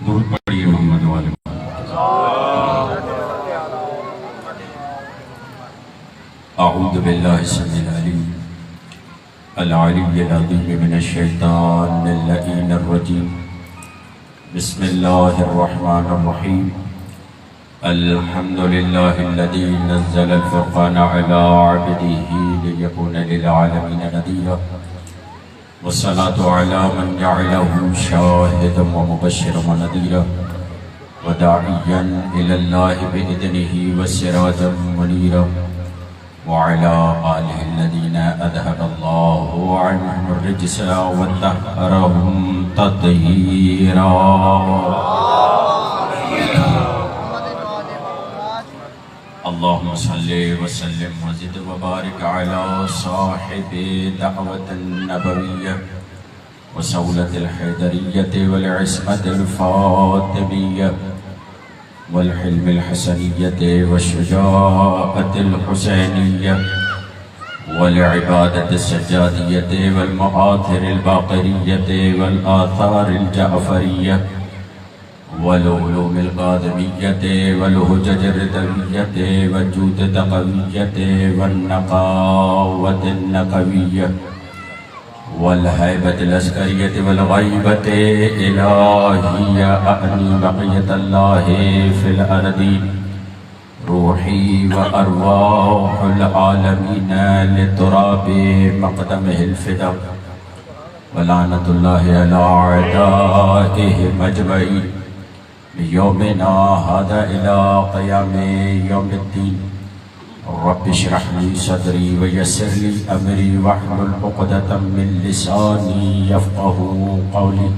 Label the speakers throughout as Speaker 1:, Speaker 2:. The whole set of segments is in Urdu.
Speaker 1: درود پڑھیے محمد والے. اعوذ باللہ السمیع العلیم العلی العظیم من الشیطان اللعین الرجیم. بسم اللہ الرحمن الرحیم. الحمد للہ الذی نزل الفرقان علی عبده لیکون للعالمین نذیرا والصلاة علی من جعله شاہدا ومبشرا ونذیرا وداعیا الی اللہ بإذنہ وسراجا منیرا وعلى آلہ الذین اذهب اللہ عنہم الرجس وطہرهم تطہیرا. اللہم صلی وسلم وزد وبارک علی صاحب دعوت النبویہ وسولة الحیدریة والعصمة الفاطمیہ والحلم الحسنیة والشجاعة الحسینیہ والعبادة السجادیة والمآثر الباقریة والآثار الجعفریہ والعلوم القادمیة والحجج الردویة والجود التقویة والنقاوة النقویة والحیبة العسکریة والغیبة الہیہ اعنی بقیت اللہ فی الارض روحی وارواح العالمین لتراب مقدمہ الفدا ولعنت اللہ علی اعدائہ مجمعین یومنا هذا الى قیام یوم الدین. رب اشرح لي صدري ويسر لي امري واحلل عقدة من لساني يفقهوا قولي.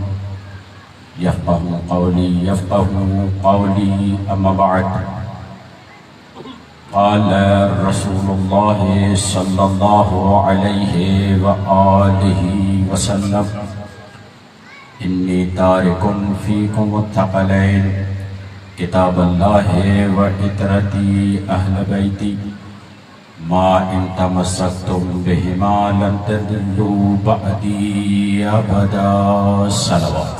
Speaker 1: اما بعد. قال رسول الله صلى الله عليه وآله وسلم إني تارك فيكم الثقلين کتاب اللہ وعطرتی اہل بیتی ما ان تمسکتم بہما لن تضلوا بعدی ابدا. صلوات.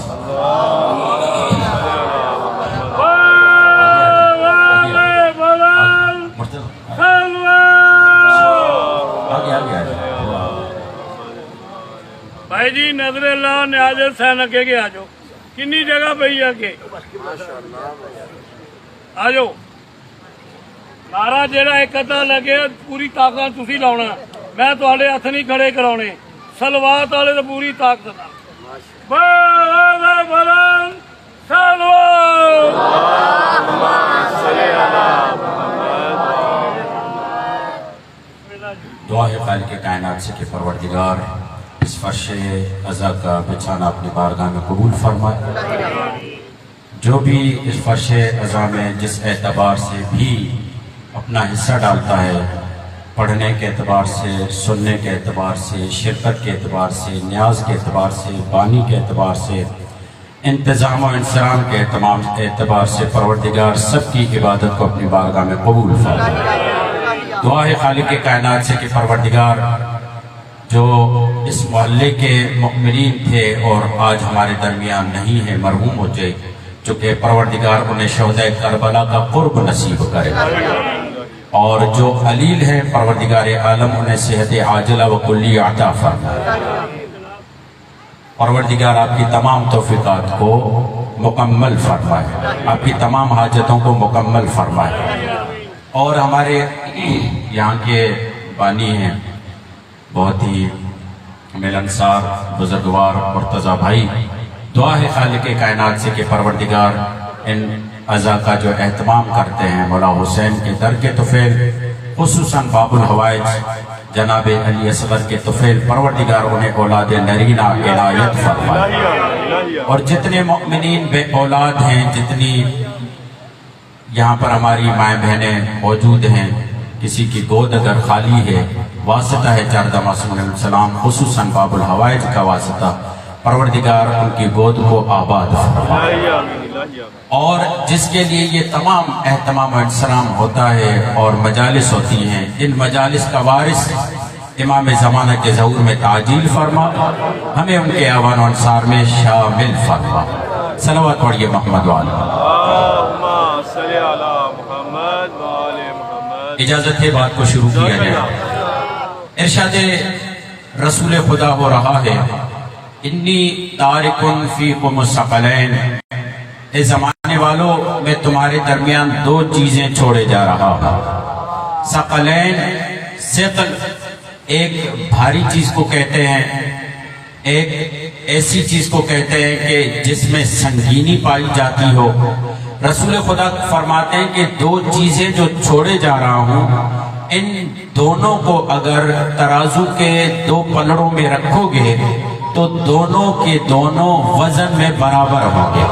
Speaker 2: بھائی جی نظر اللہ نیاز حسین اگے کے آجو. کنی جگہ پئی اگے آجو. نعرہ جیڑا ایک ادا لگے پوری طاقت تسی لاؤنا. میں تواڈے ہتھ نہیں کھڑے کراؤنے. صلوات والے تے پوری طاقت نال. بلند صلوات.
Speaker 1: دعا ہے خالق کائنات سے کہ پروردگار اس فرش عزا کا بچھانا اپنی بارگاہ میں قبول فرمائے. جو بھی اس فرش عزا میں جس اعتبار سے بھی اپنا حصہ ڈالتا ہے، پڑھنے کے اعتبار سے، سننے کے اعتبار سے، شرکت کے اعتبار سے، نیاز کے اعتبار سے، بانی کے اعتبار سے، انتظام و انسرام کے اعتبار سے، پروردگار سب کی عبادت کو اپنی بارگاہ میں قبول فرمائے. دعا ہے خالق کائنات سے کہ پروردگار جو اس محلے کے مؤمنین تھے اور آج ہمارے درمیان نہیں ہے، مرحوم ہو جائے، چونکہ پروردگار انہیں شہدائے کربلا کا قرب نصیب کرے، اور جو علیل ہیں پروردگار عالم انہیں صحت عاجلہ و کلی عطا فرمائے. پروردگار آپ کی تمام توفیقات کو مکمل فرمائے، آپ کی تمام حاجتوں کو مکمل فرمائے. اور ہمارے یہاں کے بانی ہیں بہت ہی ملنسار بزرگوار مرتضیٰ بھائی. دعا ہے خالق کائنات سے کہ پروردگار ان عزا کا جو اہتمام کرتے ہیں مولا حسین کے در کے طفیل، خصوصاً باب الحوائج جناب علی اصغر کے طفیل، پروردگار انہیں اولاد نرینہ عنایت فرمائے. اور جتنے مؤمنین بے اولاد ہیں، جتنی یہاں پر ہماری مائیں بہنیں موجود ہیں، کسی کی گود اگر خالی ہے، واسطہ ہے چاردہ معصوم علیہ السلام، خصوصاً باب الحوائج کا واسطہ، پروردگار ان کی گود کو آباد فرمائے. اور جس کے لیے یہ تمام اہتمام و انسرام ہوتا ہے اور مجالس ہوتی ہیں، ان مجالس کا وارث امام زمانہ کے ظہور میں تعجیل فرما، ہمیں ان کے اعوان و انصار میں شامل فرما۔ صلوات پڑھیے محمد والا۔
Speaker 3: اللہم صلی علی محمد و آل محمد۔
Speaker 1: اجازت ہے بات کو شروع کیا جائے۔ ارشاد رسول خدا ہو رہا ہے، انی تارکن فیکم الثقلین، اے زمانے والوں میں تمہارے درمیان دو چیزیں چھوڑے جا رہا ہوں۔ ثقلین، ثقل ایک بھاری چیز کو کہتے ہیں، ایک ایسی چیز کو کہتے ہیں کہ جس میں سنگینی پائی جاتی ہو۔ رسول خدا فرماتے ہیں کہ دو چیزیں جو چھوڑے جا رہا ہوں، ان دونوں کو اگر ترازو کے دو پلڑوں میں رکھو گے تو دونوں کے دونوں وزن میں برابر ہوں گے،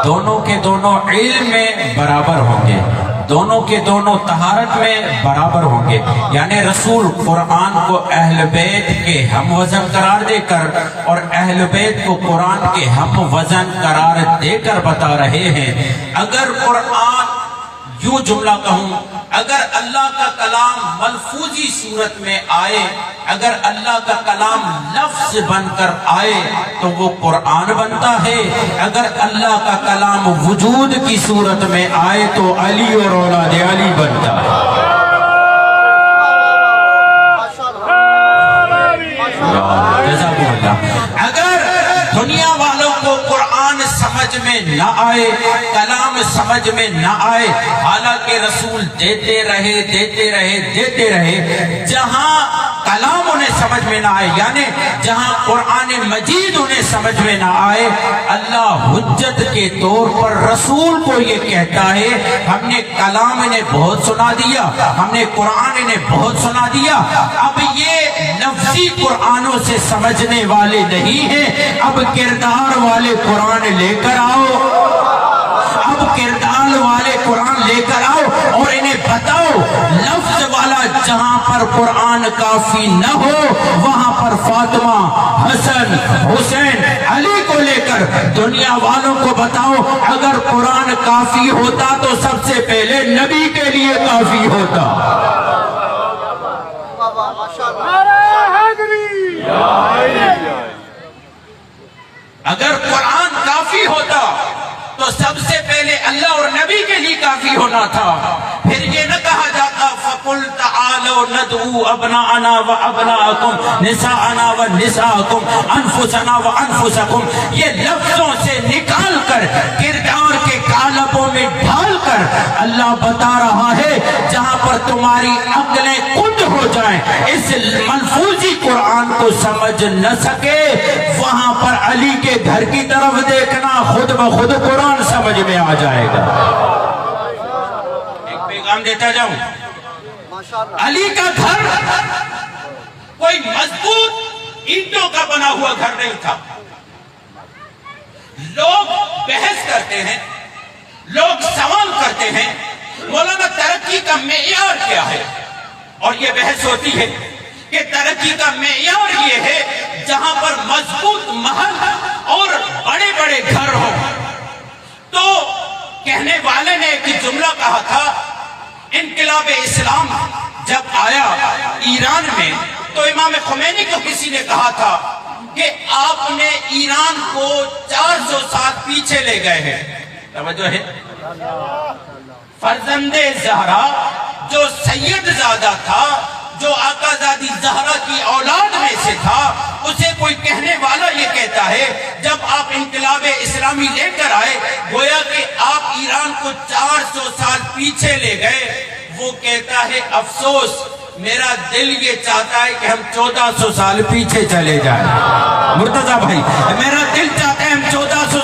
Speaker 1: دونوں کے دونوں علم میں برابر ہوں گے، دونوں کے دونوں طہارت میں برابر ہوں گے۔ یعنی رسول قرآن کو اہل بیت کے ہم وزن قرار دے کر اور اہل بیت کو قرآن کے ہم وزن قرار دے کر بتا رہے ہیں، اگر قرآن یوں جملہ کہوں، اگر اللہ کا کلام ملفوظی صورت میں آئے، اگر اللہ کا کلام لفظ بن کر آئے تو وہ قرآن بنتا ہے، اگر اللہ کا کلام وجود کی صورت میں آئے تو علی اور اولاد علی بنتا ہے۔ جزاک اللہ۔ اگر دنیا والوں کو قرآن سمجھ میں نہ آئے، کلام سمجھ میں نہ آئے، حالانکہ رسول دیتے رہے، جہاں کلام انہیں سمجھ میں نہ آئے، یعنی جہاں قرآن مجید انہیں سمجھ میں نہ آئے، اللہ حجت کے طور پر رسول کو یہ کہتا ہے، ہم نے کلام انہیں بہت سنا دیا، ہم نے قرآن انہیں بہت سنا دیا، اب یہ لفظی قرآنوں سے سمجھنے والے نہیں ہیں، اب کردار والے قرآن لے کر آؤ، اب کردار والے قرآن لے کر آؤ اور انہیں بتاؤ لفظ والا جہاں پر قرآن کافی نہ ہو وہاں پر فاطمہ، حسن، حسین، علی کو لے کر دنیا والوں کو بتاؤ اگر قرآن کافی ہوتا تو سب سے پہلے نبی کے لیے کافی ہوتا۔ اگر قرآن کافی ہوتا تو سب سے پہلے اللہ اور نبی کے لیے کافی ہونا تھا، پھر یہ نہ کہا جاتا فَقُلْ تَعَالَوْا نَدْعُوا أَبْنَاءَنَا وَأَبْنَاءَكُمْ نِسَاءَنَا وَنِسَاءَكُمْ أَنفُسَنَا وَأَنفُسَكُمْ، یہ لفظوں سے نکال کر کردار کے کالبوں میں ڈھال کر اللہ بتا رہا ہے جہاں پر تمہاری عقلیں کند ہو جائیں، اس ملفوظی قرآن کو سمجھ نہ سکے، وہاں پر علی کے گھر کی طرف دیکھنا، خود بخود قرآن سمجھ میں آ جائے گا۔ ایک پیغام دیتا جاؤں، علی کا گھر کوئی مضبوط اینٹوں کا بنا ہوا گھر نہیں تھا۔ لوگ بحث کرتے ہیں، لوگ سوال کرتے ہیں مولانا ترقی کا معیار کیا ہے، اور یہ بحث ہوتی ہے کہ ترقی کا معیار یہ ہے جہاں پر مضبوط محل اور بڑے بڑے گھر ہوں۔ تو کہنے والے نے ایک جملہ کہا تھا، انقلاب اسلام جب آیا ایران میں تو امام خمینی کو کسی نے کہا تھا کہ آپ نے ایران کو 400 سال پیچھے لے گئے ہیں۔ توجہ ہے، فرزند زہرا جو سید زادہ تھا، جو آقا زادی زہرا کی اولاد میں سے تھا، اسے کوئی کہنے والا یہ کہتا ہے جب آپ انقلاب اسلامی لے کر آئے گویا کہ آپ ایران کو 400 سال پیچھے لے گئے، وہ کہتا ہے افسوس، میرا دل یہ چاہتا ہے کہ ہم 1400 سال پیچھے چلے جائیں۔ مرتضیٰ بھائی، میرا دل چاہتا ہے ہم 1400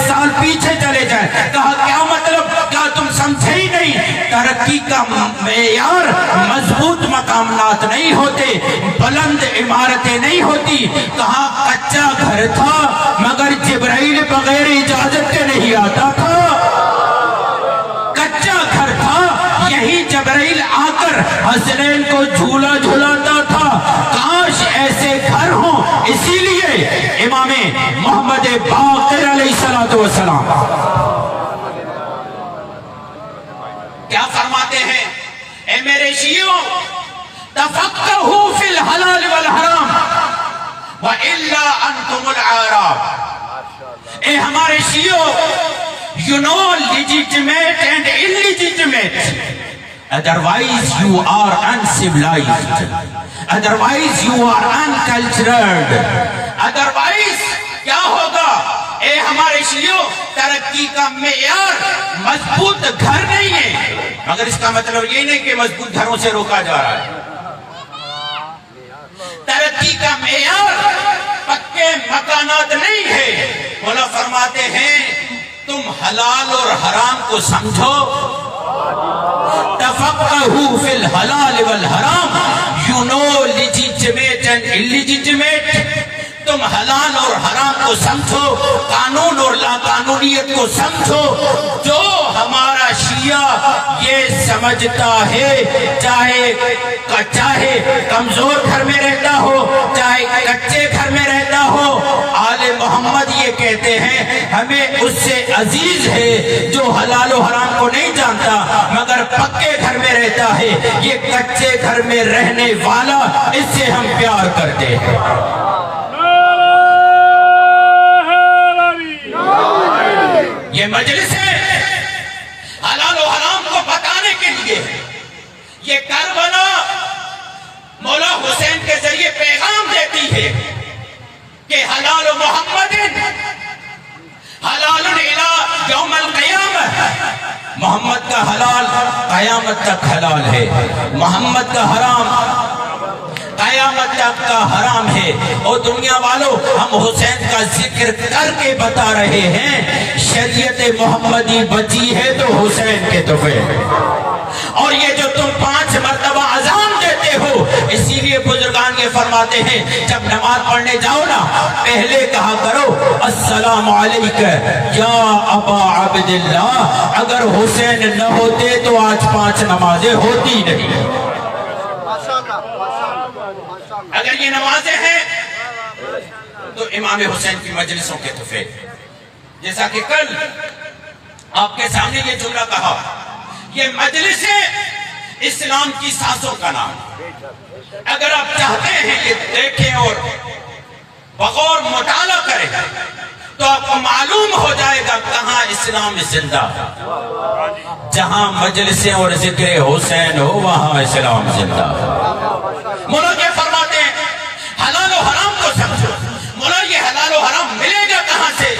Speaker 1: سال پیچھے چلے جائیں۔ کہا کیا مطلب؟ کہا تم سمجھے ہی نہیں، ترقی کا معیار مضبوط مقامات نہیں ہوتے، بلند عمارتیں نہیں ہوتی۔ کہا کچا گھر تھا مگر جبرائیل بغیر اجازت کے نہیں آتا تھا، کچا گھر تھا، یہی جبرائیل آ کر حسنین کو جھولا جھولاتا تھا۔ کاش ایسے گھر ہوں، اسی لیے امام محمد باقر علیہ السلام کیا فرماتے ہیں؟ اے میرے شیعوں، تفقہوا فی الحلال والحرام وَإِلَّا أَنْتُمُ الْعَرَابِ. اے ہمارے شیعوں، you know legitimate and illegitimate. Otherwise you are uncivilized. Otherwise you are uncultured. Otherwise کیا ہوگا؟ اے ہمارے شیعوں، ترقی کا معیار مضبوط گھر نہیں ہے. مگر اس کا مطلب یہ نہیں کہ مضبوط گھروں سے روکا جا رہا ہے. ترقی کا معیار پکے مکانات نہیں ہے. مولا فرماتے ہیں تم حلال اور حرام کو سمجھو. تفقہوا فی الحلال والحرام. You know legitimate and illegitimate. تم حلال اور حرام کو سمجھو، قانون اور لا قانونیت کو سمجھو. جو ہمارا شیعہ یہ سمجھتا ہے، چاہے کمزور گھر میں رہتا ہو، چاہے کچے گھر میں رہتا ہو، آل محمد یہ کہتے ہیں ہمیں اس سے عزیز ہے جو حلال و حرام کو نہیں جانتا مگر پکے گھر میں رہتا ہے. یہ کچے گھر میں رہنے والا، اس سے ہم پیار کرتے ہیں. یہ مجلس ہے حلال و حرام کو بتانے کے لیے. یہ کربلا مولا حسین کے ذریعے پیغام دیتی ہے کہ حلال و محمد حلال الی یوم القیامہ. محمد کا حلال قیامت تک حلال ہے، محمد کا حرام قیامت تک کا حرام ہے. اور دنیا والوں، ہم حسین کا ذکر کر کے بتا رہے ہیں شریعت محمدی بچی ہے تو حسین کے تحفے. اور یہ جو تم 5 مرتبہ اذان دیتے ہو، اسی لیے بزرگان یہ فرماتے ہیں جب نماز پڑھنے جاؤ نا، پہلے کہا کرو السلام علیکہ یا ابا عبداللہ. اگر حسین نہ ہوتے تو آج 5 نمازیں ہوتی نہیں. اگر یہ نمازیں ہیں تو امام حسین کی مجلسوں کے تحفے. جیسا کہ کل آپ کے سامنے یہ جملہ کہا، یہ مجلسیں اسلام کی سانسوں کا نام. اگر آپ چاہتے ہیں یہ دیکھیں اور بغور مطالعہ کریں تو آپ کو معلوم ہو جائے گا کہاں اسلام زندہ. جہاں مجلسیں اور ذکر حسین ہو وہاں اسلام زندہ. مولا یہ فرماتے ہیں حلال و حرام کو سمجھو. مولا یہ حلال و حرام ملے گا کہاں سے؟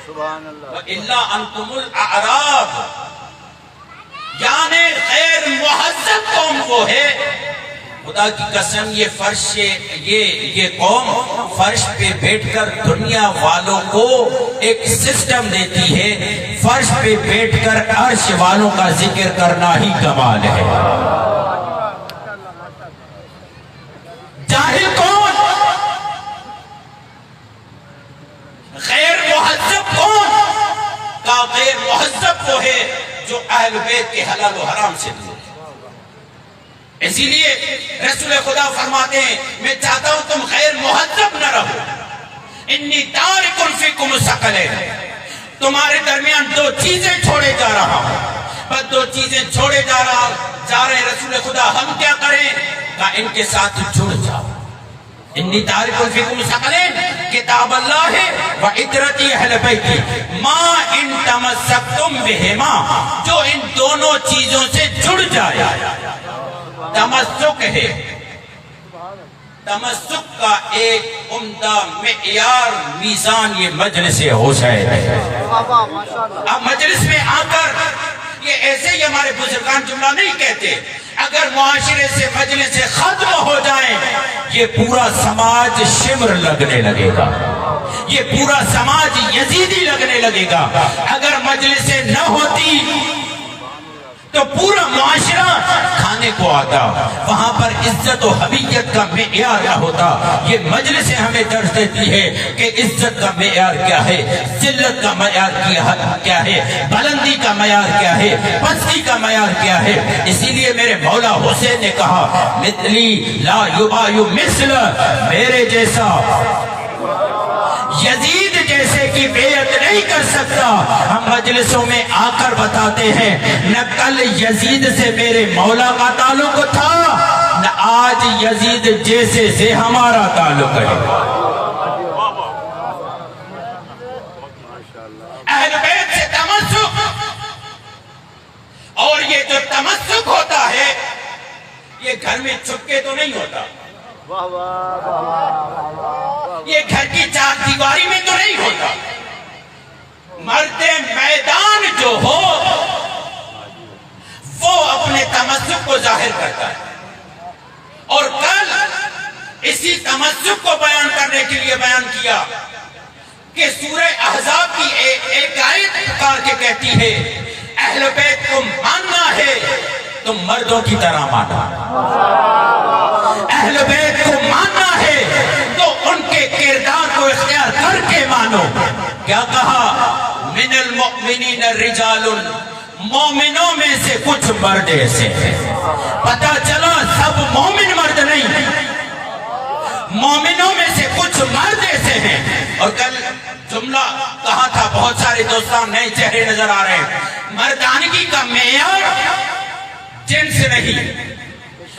Speaker 1: وَإِلَّا أَنْتُمُ الْأَعْرَابُ. یعنی غیر مہذب قوم وہ ہے. خدا کی قسم یہ قوم فرش پہ بیٹھ کر دنیا والوں کو ایک سسٹم دیتی ہے. فرش پہ بیٹھ کر عرش والوں کا ذکر کرنا ہی کمال ہے. جاہل کون؟ غیر مہذب کون؟ کا غیر مہذب وہ ہے جو اہل بیت کے حلال و حرام سے دور ہے. اسی لیے رسول خدا فرماتے ہیں میں چاہتا ہوں تم غیر مہذب نہ رہو. انی تارک فیکم الثقلین. تمہارے درمیان 2 چیزیں چھوڑے جا رہا ہوں. بس 2 چیزیں چھوڑے جا رہے ہیں. رسول خدا ہم کیا کریں؟ کہ ان کے ساتھ جڑ جاؤ. انی تارک فیکم الثقلین کتاب اللہ و عترتی اہل بیتی ما ان تمسکتم بہما. جو ان دونوں چیزوں سے جڑ جائے. تمسک ہے. تمسک کا ایک عمدہ معیار میزان یہ مجلس حسین ہے. اب مجلس میں آ کر یہ ایسے ہی ہمارے بزرگان جملہ نہیں کہتے. اگر معاشرے سے مجلس ختم ہو جائیں یہ پورا سماج شمر لگنے لگے گا. یہ پورا سماج یزیدی لگنے لگے گا. اگر مجلسیں نہ ہوتی تو پورا معاشرہ کھانے کو آتا. وہاں پر عزت و حمیت کا معیار نہ ہوتا. یہ مجلسیں ہمیں درس دیتی ہے کہ عزت کا معیار کیا ہے، ذلت کا معیار کیا ہے، بلندی کا معیار کیا ہے، پستی کا معیار کیا ہے. اسی لیے میرے مولا حسین نے کہا مثلی لا یبایو مثل. میرے جیسا یزید جیسے کی بیعت نہیں کر سکتا ہم مجلسوں میں آ کر بتاتے ہیں نہ کل یزید سے میرے مولا کا تعلق تھا نہ آج یزید جیسے سے ہمارا تعلق ہے. اہل بیت سے تمسک، اور یہ جو تمسک ہوتا ہے یہ گھر میں چھپ کے تو نہیں ہوتا، یہ گھر کی چار دیواری میں تو نہیں ہوتا. مرد میدان جو ہو وہ اپنے تمسک کو ظاہر کرتا ہے. اور کل اسی تمسک کو بیان کرنے کے لیے بیان کیا کہ سورہ احزاب کی ایک آیت پکار کے کہتی ہے اہل بیت کو ماننا ہے تم مردوں کی طرح مانا، اہل بیت کو ماننا ہے تو ان کے کردار کو اختیار کر کے مانو. کیا کہا؟ من المؤمنین الرجال، مومنوں میں سے کچھ مرد ایسے ہیں. پتہ چلا سب مومن مرد نہیں، مومنوں میں سے کچھ مرد ایسے ہیں. اور کل جملہ کہا تھا، بہت سارے دوستان نئے چہرے نظر آ رہے ہیں. مردانگی کا معیار جنس نہیں،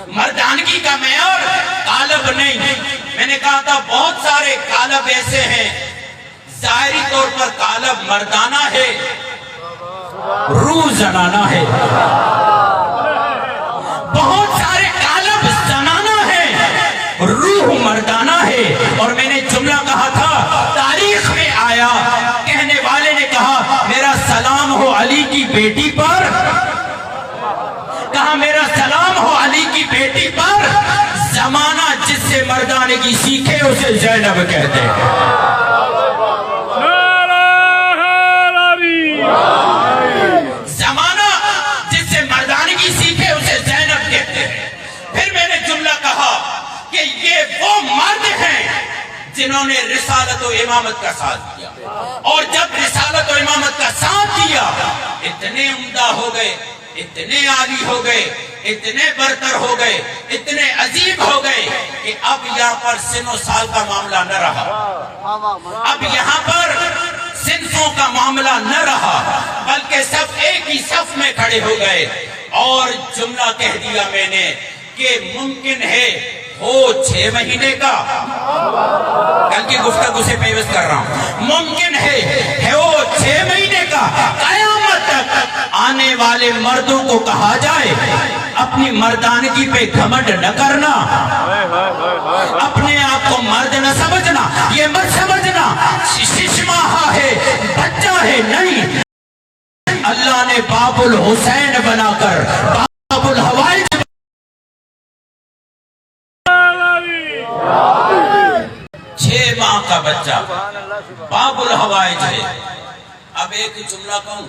Speaker 1: مردانگی کا معیار قالب نہیں. میں نے کہا تھا بہت سارے قالب ایسے ہیں ظاہری طور پر قالب مردانہ ہے، روح زنانہ ہے. بہت سارے قالب زنانہ ہے، روح مردانہ ہے. اور میں نے جملہ کہا تھا تاریخ میں آیا، کہنے والے نے کہا میرا سلام ہو علی کی بیٹی پر، کہا میرا سلام ہو علی کی بیٹی پر، زمانہ جس سے مردانگی سیکھے اسے زینب کہتے ہیں. زمانہ جس سے مردانگی سیکھے اسے زینب کہتے ہیں. پھر میں نے جملہ کہا کہ یہ وہ مرد ہیں جنہوں نے رسالت و امامت کا ساتھ دیا، اور جب رسالت و امامت کا ساتھ دیا اتنے عمدہ ہو گئے، اتنے عالی ہو گئے، اتنے برتر ہو گئے، اتنے عظیم ہو گئے کہ اب یہاں پر سن و سال کا معاملہ نہ رہا، اب یہاں پر صنفوں کا معاملہ نہ رہا، بلکہ سب ایک ہی صف میں کھڑے ہو گئے. اور جملہ کہہ دیا میں نے کہ ممکن ہے ہو 6 مہینے کا، کل کی گفتگو سے پیوست کر رہا ہوں، ممکن ہے ہو 6 مہینے کا، قیامت تک آنے والے مردوں کو کہا جائے اپنی مردانگی پہ گھمنڈ نہ کرنا، اپنے آپ کو مرد نہ سمجھنا، یہ مت سمجھنا 6 ماہ ہے، بچہ ہے، نہیں. اللہ نے باب الحسین بنا کر باب الحوائج 6 ماہ کا بچہ باب الحوائج ہے. اب ایک جملہ کہوں،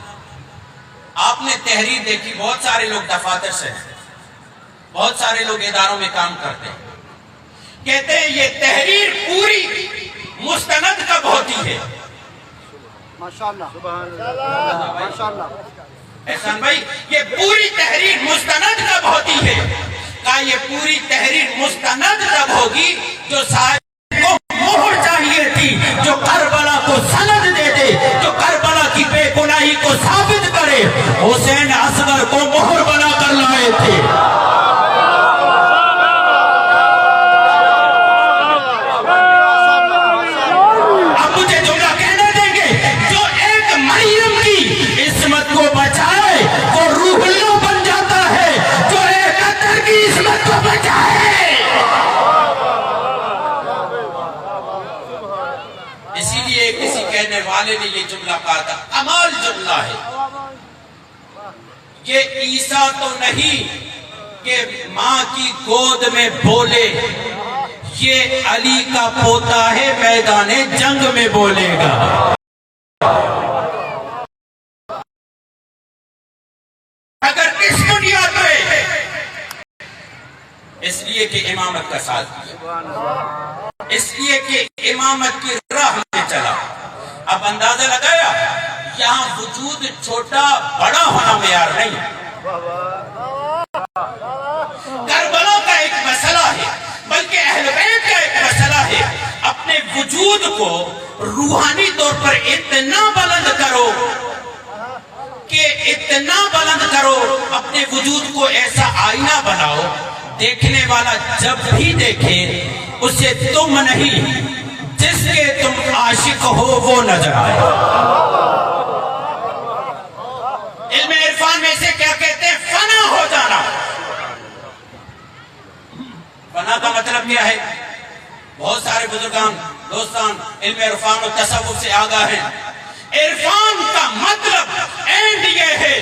Speaker 1: آپ نے تحریر دیکھی، بہت سارے لوگ دفاتر سے ہیں، بہت سارے لوگ اداروں میں کام کرتے ہیں، کہتے ہیں یہ تحریر پوری مستند کب ہوتی ہے؟ احسان بھائی یہ پوری تحریر مستند کب ہوتی ہے؟ کہا یہ پوری تحریر مستند کب ہوگی جو صاحب کو مہر چاہیے تھی، جو کربلا کو سند دے دے، جو کربلا کی بے گناہی کو ثابت کرے. حسین اصغر کو مہر بنا کر لائے تھے. اب مجھے جملہ کہنے دیں گے، جو ایک مریم کی عصمت کو بچائے وہ روح اللہ بن جاتا ہے، جو ایک عطر کی عصمت کو بچائے. اسی لیے کسی کہنے والے نے یہ جملہ کہا تھا، کمال جملہ ہے، یہ عیسیٰ تو نہیں کہ ماں کی گود میں بولے، یہ علی کا پوتا ہے میدان جنگ میں بولے گا. اگر کس بنیاد پہ؟ اس لیے کہ امامت کا ساتھ دیا، اس لیے کہ امامت کی راہ میں چلا. اب اندازہ لگایا یہاں وجود چھوٹا بڑا ہونا معیار نہیں. کربلا کا ایک مسئلہ ہے، بلکہ اہل بیت کا ایک مسئلہ ہے. اب اپنے وجود کو روحانی طور پر اتنا بلند کرو کہ اتنا بلند کرو، اپنے وجود کو ایسا آئینہ بناؤ، دیکھنے والا جب بھی دیکھے اسے تم نہیں جس کے تم عاشق ہو وہ نظر آئے۔ علم عرفان میں اسے کیا کہتے ہیں؟ فنا ہو جانا۔ فنا کا مطلب کیا ہے؟ بہت سارے بزرگان دوستان علم عرفان و تصوف سے آگاہ ہیں۔ عرفان کا مطلب اینڈ یہ ہے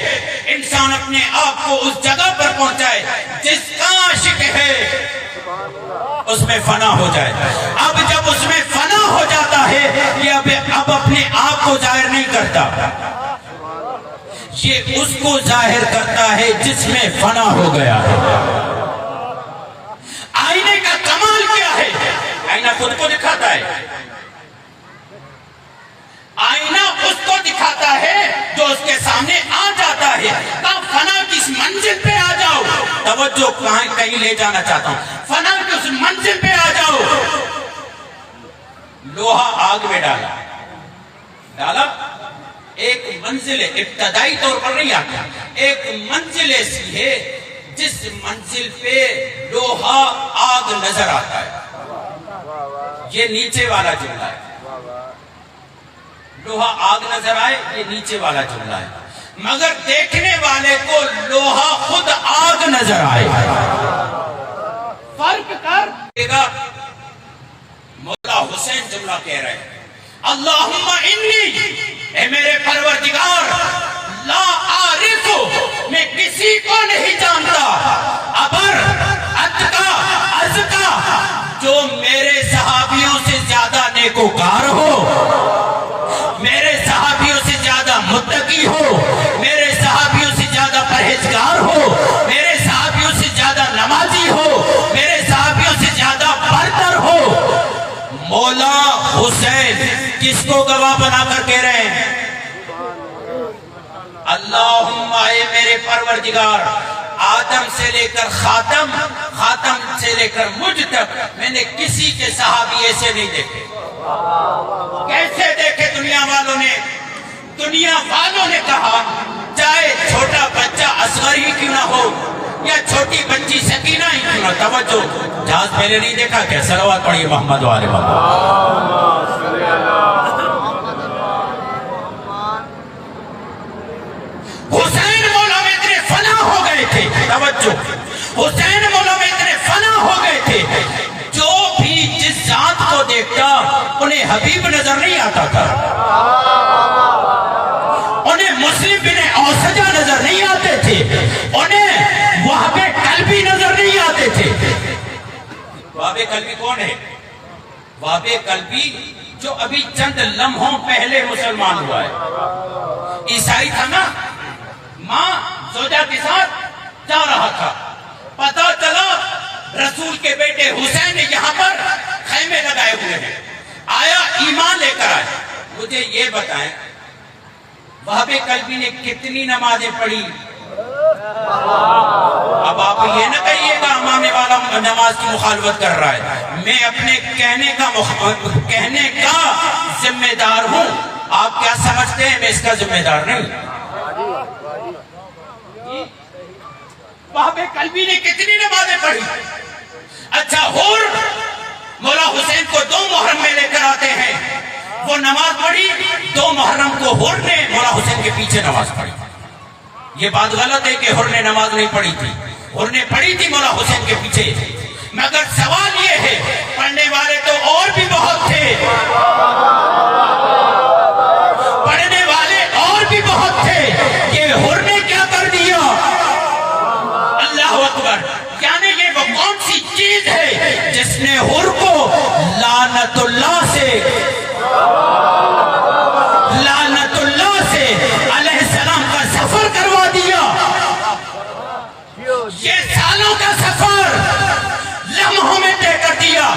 Speaker 1: انسان اپنے آپ کو اس جگہ پر پہنچائے جس کا عاشق ہے اس میں فنا ہو جائے۔ اب جب اس میں فنا ہو جاتا ہے یہ اب اپنے آپ کو ظاہر نہیں کرتا، یہ اس کو ظاہر کرتا ہے جس میں فنا ہو گیا ہے۔ آئینے کا کمال کیا ہے؟ آئینہ خود کو دکھاتا ہے، آئینہ اس کو دکھاتا ہے جو اس کے سامنے آ جاتا ہے۔ تب فنا کی اس منزل پہ آ جاؤ، توجہ کہیں لے جانا چاہتا ہوں، فنا کی اس منزل پہ آ جاؤ۔ لوہا آگ میں ڈالا، ایک منزل ابتدائی طور پر نہیں آتا، ایک منزل ایسی ہے جس منزل پہ لوہا آگ نظر آتا ہے، یہ نیچے والا جملہ ہے۔ لوہا آگ نظر آئے یہ نیچے والا جملہ ہے، مگر دیکھنے والے کو لوہا خود آگ نظر آئے۔ فرق کر دے گا۔ مولا حسین جملہ کہہ رہے ہیں، اللہم انی، اے میرے پروردگار، لا عارف، میں کسی کو نہیں جانتا، ابر اتقا ازکا، جو میرے صحابیوں سے زیادہ نیکوکار ہو، میرے صحابیوں سے زیادہ متقی ہو، میرے صحابیوں سے زیادہ پرہیزگار ہو، میرے صحابیوں سے زیادہ نمازی ہو، میرے صحابیوں سے زیادہ برتر ہو۔ مولا حسین کس کو گواہ بنا کر کہہ رہے ہیں؟ اللہم، اے میرے پروردگار، آدم سے لے کر خاتم، خاتم سے لے کر مجھ تک میں نے کسی کے صحابی ایسے نہیں دیکھے۔ کیسے دیکھے دنیا والوں نے؟ دنیا والوں نے کہا چاہے چھوٹا بچہ اصغر ہی کیوں نہ ہو یا چھوٹی بچی سکینہ ہی کیوں نہ، توجہ، جہاز پہلے نہیں دیکھا کیا؟ صلوات پڑھیے محمد و آل محمد۔ حسین مولا میں اتنے فنا ہو گئے تھے، توجہ، حسین مولا میں اتنے فنا ہو گئے تھے، جو بھی جس ذات کو دیکھتا انہیں حبیب نظر نہیں آتا تھا، انہیں مسلم بن اوسجہ نظر نہیں آتے تھے، انہیں وہب قلبی نظر نہیں آتے تھے۔ وہب قلبی کون ہے؟ وہب قلبی جو ابھی چند لمحوں پہلے مسلمان ہوا ہے، عیسائی تھا نا، ماں زوجہ کے ساتھ جا رہا تھا، پتا چلا رسول کے بیٹے حسین نے یہاں پر خیمے لگائے ہوئے ہیں، آیا ایمان لے کر آئے۔ مجھے یہ بتائیں وہب قلبی نے کتنی نمازیں پڑھی؟ اب آپ یہ نہ کہیے گا امامے والا نماز کی مخالفت کر رہا ہے، میں اپنے کہنے کا ذمہ دار ہوں، آپ کیا سمجھتے ہیں میں اس کا ذمہ دار نہیں؟ وہب قلبی نے کتنی نمازیں پڑھی؟ اچھا، حور مولا حسین کو 2 محرم میں لے کر آتے ہیں، وہ نماز پڑھی، 2 محرم کو حور نے مولا حسین کے پیچھے نماز پڑھی۔ یہ بات غلط ہے کہ حور نے نماز نہیں پڑھی تھی، حور نے پڑھی تھی مولا حسین کے پیچھے، مگر سوال یہ ہے پڑھنے والے تو اور بھی بہت تھے، پڑھنے والے اور بھی بہت تھے، کہ حور نے کیا کر دیا؟ اللہ اکبر! یعنی یہ وہ کون سی چیز ہے جس نے حور کو لعنت اللہ سے علیہ السلام کا سفر کروا دیا؟ یہ سالوں کا سفر لمحوں میں طے کر دیا۔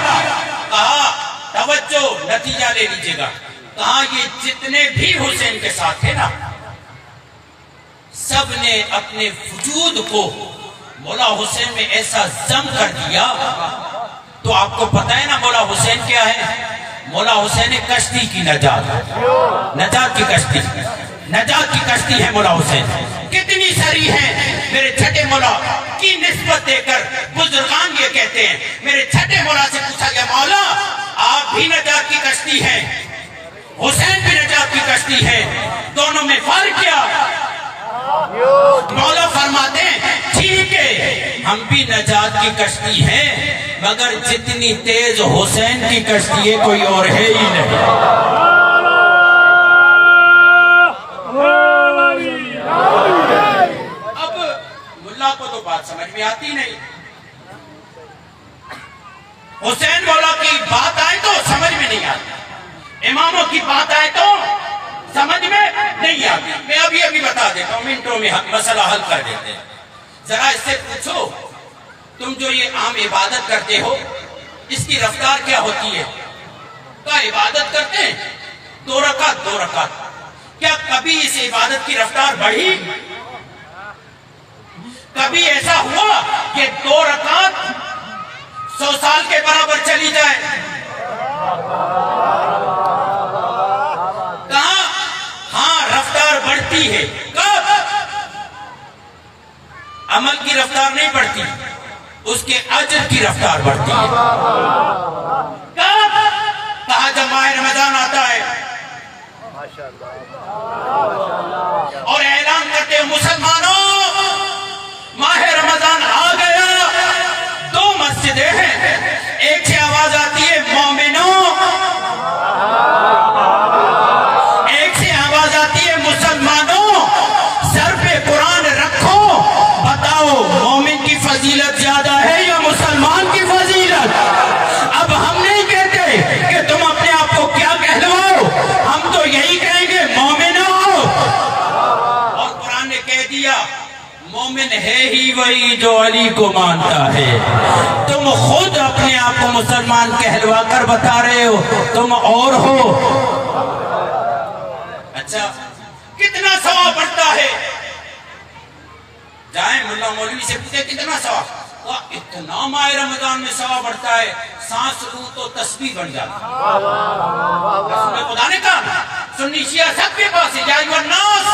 Speaker 1: کہا توجہ، نتیجہ لے لیجئے گا، کہا یہ جتنے بھی حسین کے ساتھ تھے نا، سب نے اپنے وجود کو مولا حسین میں ایسا ضم کر دیا۔ تو آپ کو پتہ ہے نا مولا حسین کیا ہے؟ مولا حسین کشتی کی نجات کی کشتی ہے مولا حسین. کتنی سری ہیں میرے چھٹے مولا کی نسبت دے کر بزرگان یہ کہتے ہیں. میرے چھٹے مولا سے پوچھا گیا مولا آپ بھی نجات کی کشتی ہیں, حسین بھی نجات کی کشتی ہے, دونوں میں فرق کیا؟ مولا فرماتے ہیں ٹھیک ہے ہم بھی نجات کی کشتی ہیں مگر جتنی تیز حسین کی کشتی ہے کوئی اور ہے ہی نہیں. اب ملا کو تو بات سمجھ میں آتی نہیں, حسین مولا کی بات آئے تو سمجھ میں نہیں آتی, اماموں کی بات آئے تو سمجھ میں نہیں آتی. میں ابھی بتا دیتا ہوں, منٹوں میں مسئلہ حل کر دیتے ہیں. ذرا اس سے پوچھو تم جو یہ عام عبادت کرتے ہو اس کی رفتار کیا ہوتی ہے؟ کیا عبادت کرتے ہیں 2 رکعت, کیا کبھی اس عبادت کی رفتار بڑھی؟ کبھی ایسا ہوا کہ 2 رکعت 100 سال کے برابر چلی جائے؟ کہاں؟ ہاں رفتار بڑھتی ہے. کب؟ عمل کی رفتار نہیں بڑھتی, اس کے اجر کی رفتار بڑھتی ہے. کب؟ کہا جب ماہ رمضان آتا ہے اور اعلان کرتے مسلمانوں ماہ رمضان آ گیا. 2 مسجدیں ہیں, ایک سے آواز آتی ہے مومنوں, ایک سے آواز آتی ہے مسلمانوں سر پہ قرآن رکھو, بتاؤ مومن کی فضیلت زیادہ ہے یا مسلمان کی فضیلت؟ اب ہم نہیں کہتے کہ تم اپنے آپ کو کیا کہلواؤ, ہم تو یہی کہیں گے مومن ہو. اور قرآن نے کہہ دیا مومن ہے ہی وہی جو علی کو مانتا ہے. تم خود اپنے آپ کو مسلمان کہلوا کر بتا رہے ہو, تم اور ہو. اچھا کتنا ثواب بڑھتا ہے؟ جائیں ملا مولوی سے پوچھے کتنا ثواب, اتنا ماہ رمضان میں ثواب بڑھتا ہے سانس لوں تو تسبیح بن جاتی ہے. خدا نے کہا سنی شیعہ سب کے پاس ہے, یا ایھا الناس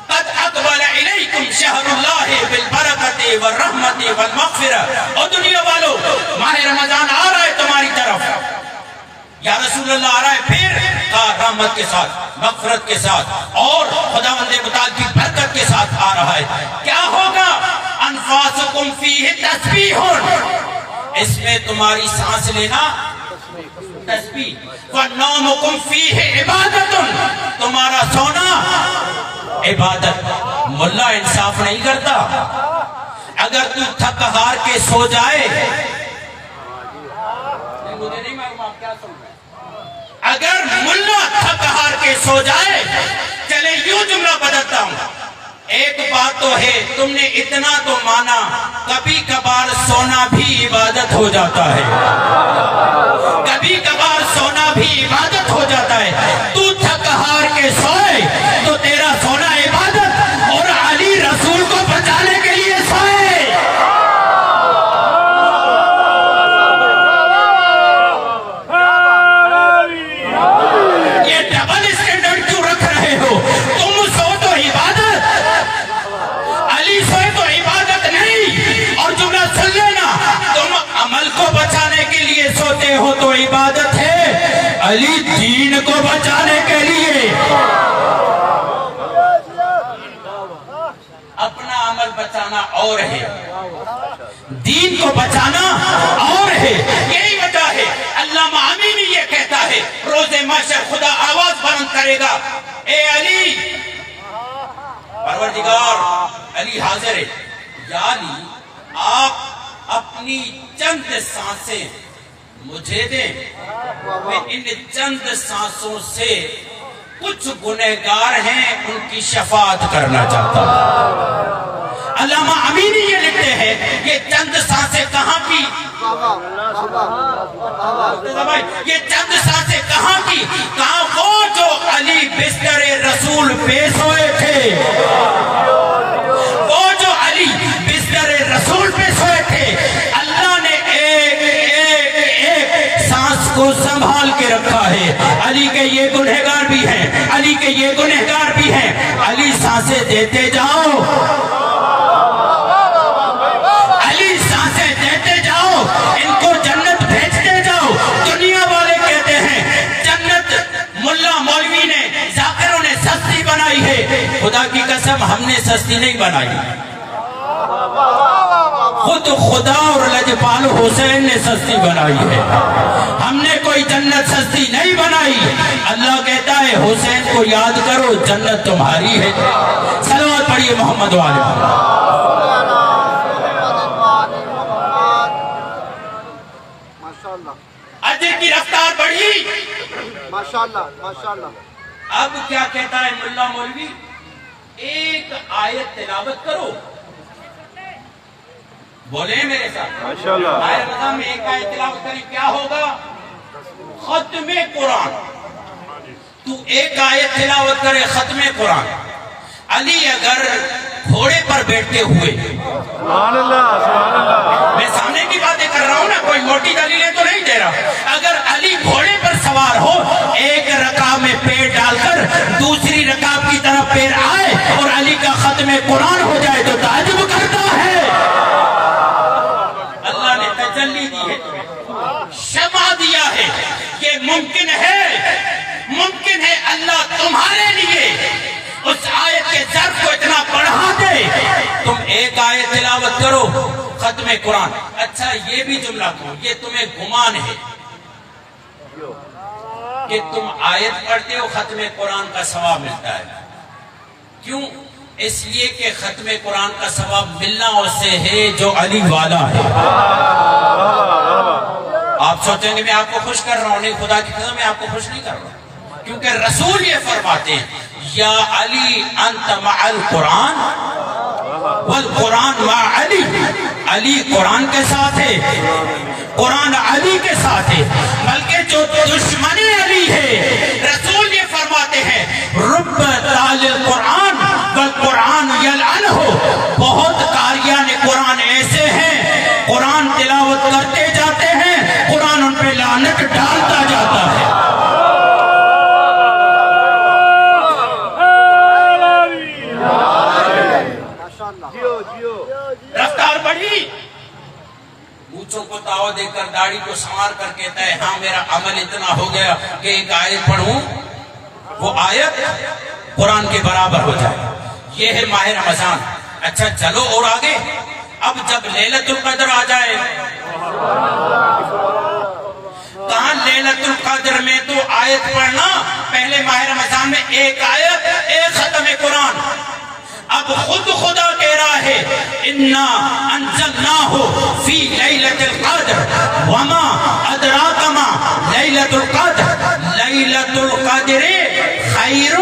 Speaker 1: قد اقبل الیکم شہر اللہ بالبرکۃ والرحمۃ والمغفرہ. اور دنیا والو ماہ رمضان آ رہا ہے تمہاری طرف, یا رسول اللہ آ رہا ہے, پھر کہا رحمت کے ساتھ مغفرت کے ساتھ اور خداوند متعال کی برکت کے ساتھ آ رہا ہے. کیا ہوگا؟ انفاسکم فیہ تسبیح, اس میں تمہاری سانس لینا تسبیح, ونومکم فیہ عبادت, تمہارا سونا عبادت. ملا انصاف نہیں کرتا. اگر تو تھک ہار کے سو جائے, مجھے نہیں معلوم آپ کیا سن رہے ہیں, اگر ملا تھک ہار کے سو جائے, چلے یوں جملہ بدلتا ہوں, ایک بات تو ہے تم نے اتنا تو مانا کبھی کبھار سونا بھی عبادت ہو جاتا ہے, کبھی کبھار سونا بھی عبادت ہو جاتا ہے. تو تھک ہار کے سوئے تو تیرا سونا عبادت, اور علی رسول کو بچانے کے لیے سوئے. یہ ڈبل اسٹینڈرڈ کیوں رکھ رہے ہو؟ تم سو تو عبادت, علی سوئے تو عبادت نہیں. اور جملہ سن لینا, تم عمل کو بچانے کے لیے سوتے ہو تو عبادت ہے, علی دین کو بچانے کے لیے. اپنا عمل بچانا اور ہے, دین کو بچانا اور ہے. یہی وجہ ہے علامہ امینی یہ کہتا ہے روز محشر خدا آواز بلند کرے گا, اے علی, پروردگار علی حاضر ہے, یا علی آپ اپنی چند سانسیں مجھے دیں, میں ان چند سانسوں سے کچھ گنہگار ہیں ان کی شفاعت کرنا چاہتا ہوں. علامہ امینی یہ لکھتے ہیں یہ چند سانسیں کہاں کی, یہ چند سانسیں کہاں کی, کہاں وہ جو علی بستر رسول پہ سوئے تھے, وہ جو علی بستر رسول پہ سوئے تھے. اللہ نے ایک ایک ایک سانس کو سنبھال کے رکھا. یہ گنہگار بھی ہیں، علی کے یہ گنہگار بھی ہیں، علی سانسیں دیتے جاؤ، علی سانسیں دیتے جاؤ، ان کو جنت بھیجتے جاؤ۔ دنیا والے کہتے ہیں جنت ملا مولوی نے، ذاکروں نے سستی بنائی ہے، خدا کی قسم ہم نے سستی نہیں بنائی، خود خدا اور لجپال حسین نے سستی بنائی ہے، ہم نے کوئی جنت سستی نہیں بنائی۔ اللہ کہتا ہے حسین کو یاد کرو، جنت تمہاری ہے۔ صلوات پڑھیے محمد والے۔ اجر کی رفتار بڑھی،
Speaker 4: ماشاءاللہ ماشاءاللہ۔
Speaker 1: اب کیا کہتا ہے ملا مولوی؟ ایک آیت تلاوت کرو، بولیں میرے ساتھ،
Speaker 3: ماشاءاللہ۔
Speaker 1: آئے رمضان میں ایک آیت تلاوت کریں، کیا ہوگا؟ ختم قرآن۔ تو ایک آیت تلاوت کرے، ختم قرآن۔ علی اگر گھوڑے پر بیٹھتے ہوئے،
Speaker 3: سبحان اللہ سبحان اللہ۔
Speaker 1: میں سامنے کی باتیں کر رہا ہوں نا، کوئی موٹی دلیلیں تو نہیں دے رہا، اگر علی گھوڑے پر سوار ہو، ایک رکعت میں پیر ڈال کر دوسری رکعت کی طرف پیر آئے اور علی کا ختم قرآن ہو جائے تو تعجب کرتا ہے۔ اللہ نے تجلی دی ہے تمہیں، شمع دیا ہے، یہ ممکن ہے اللہ تمہارے لیے اس آیت کے ظرف کو اتنا بڑھا دے، تم ایک آیت تلاوت کرو، ختم قرآن۔ اچھا یہ بھی جملہ کہو، یہ تمہیں گمان ہے کہ تم آیت پڑھتے ہو ختم قرآن کا ثواب ملتا ہے، کیوں؟ اس لیے کہ ختم قرآن کا ثواب ملنا اس سے ہے جو علی والا ہے۔ آپ سوچیں گے میں آپ کو خوش کر رہا ہوں، نہیں، خدا کی قسم میں آپ کو خوش نہیں کر رہا ہوں، کیونکہ رسول یہ فرماتے ہیں یا علی انت مع القرآن والقرآن مع علی، علی قرآن کے ساتھ ہے، قرآن علی کے ساتھ ہے، بلکہ جو دشمن علی ہے، رسول یہ فرماتے ہیں رب تال القرآن والقرآن یلعنہ، بہت قاریان قرآن ایسے ہیں قرآن تلاوت کرتے جاتے ہیں، قرآن ان پہ لعنت ڈالتا جاتا ہے۔ رفتار بڑھی، مونچھوں کو تاؤ دے کر داڑھی کو سنوار کر کہتا ہے ہاں میرا عمل اتنا ہو گیا کہ ایک آیت پڑھوں، وہ آیت قرآن کے برابر ہو جائے۔ یہ ہے ماہ رمضان۔ اچھا چلو اور آگے، اب جب لیلۃ القدر آ جائے، کہاں لیلۃ القدر میں تو آیت پڑھنا، پہلے ماہ رمضان میں ایک آیت، ایک ختم قرآن۔ اب خود خدا کہہ رہا ہے انا انزلناہ فی لیلۃ القدر وما ادراک ما لیلۃ القدر لیلۃ القدر خیر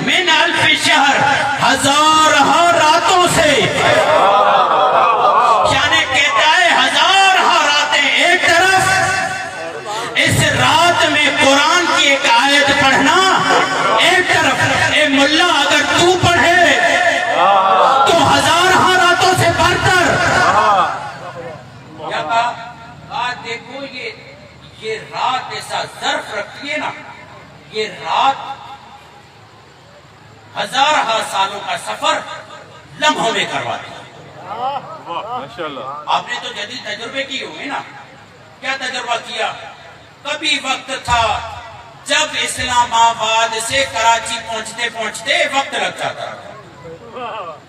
Speaker 1: من الف شہر، ہزار راتوں سے، یعنی کہتا ہے ہزار راتیں ایک طرف، اس رات میں قرآن کی ایک آیت پڑھنا ایک طرف، اے ملا اگر تو پڑھے تو ہزار راتوں سے برتر۔ کیا کہا؟ آج دیکھو یہ رات ایسا ظرف رکھتی ہے نا، یہ رات ہزار سالوں کا سفر لمحوں میں کرواتی ہے۔
Speaker 3: ماشاءاللہ۔
Speaker 1: آپ نے تو جدید تجربے کیے ہوئے نا، کیا تجربہ کیا؟ کبھی وقت تھا جب اسلام آباد سے کراچی پہنچتے پہنچتے وقت لگ جاتا تھا،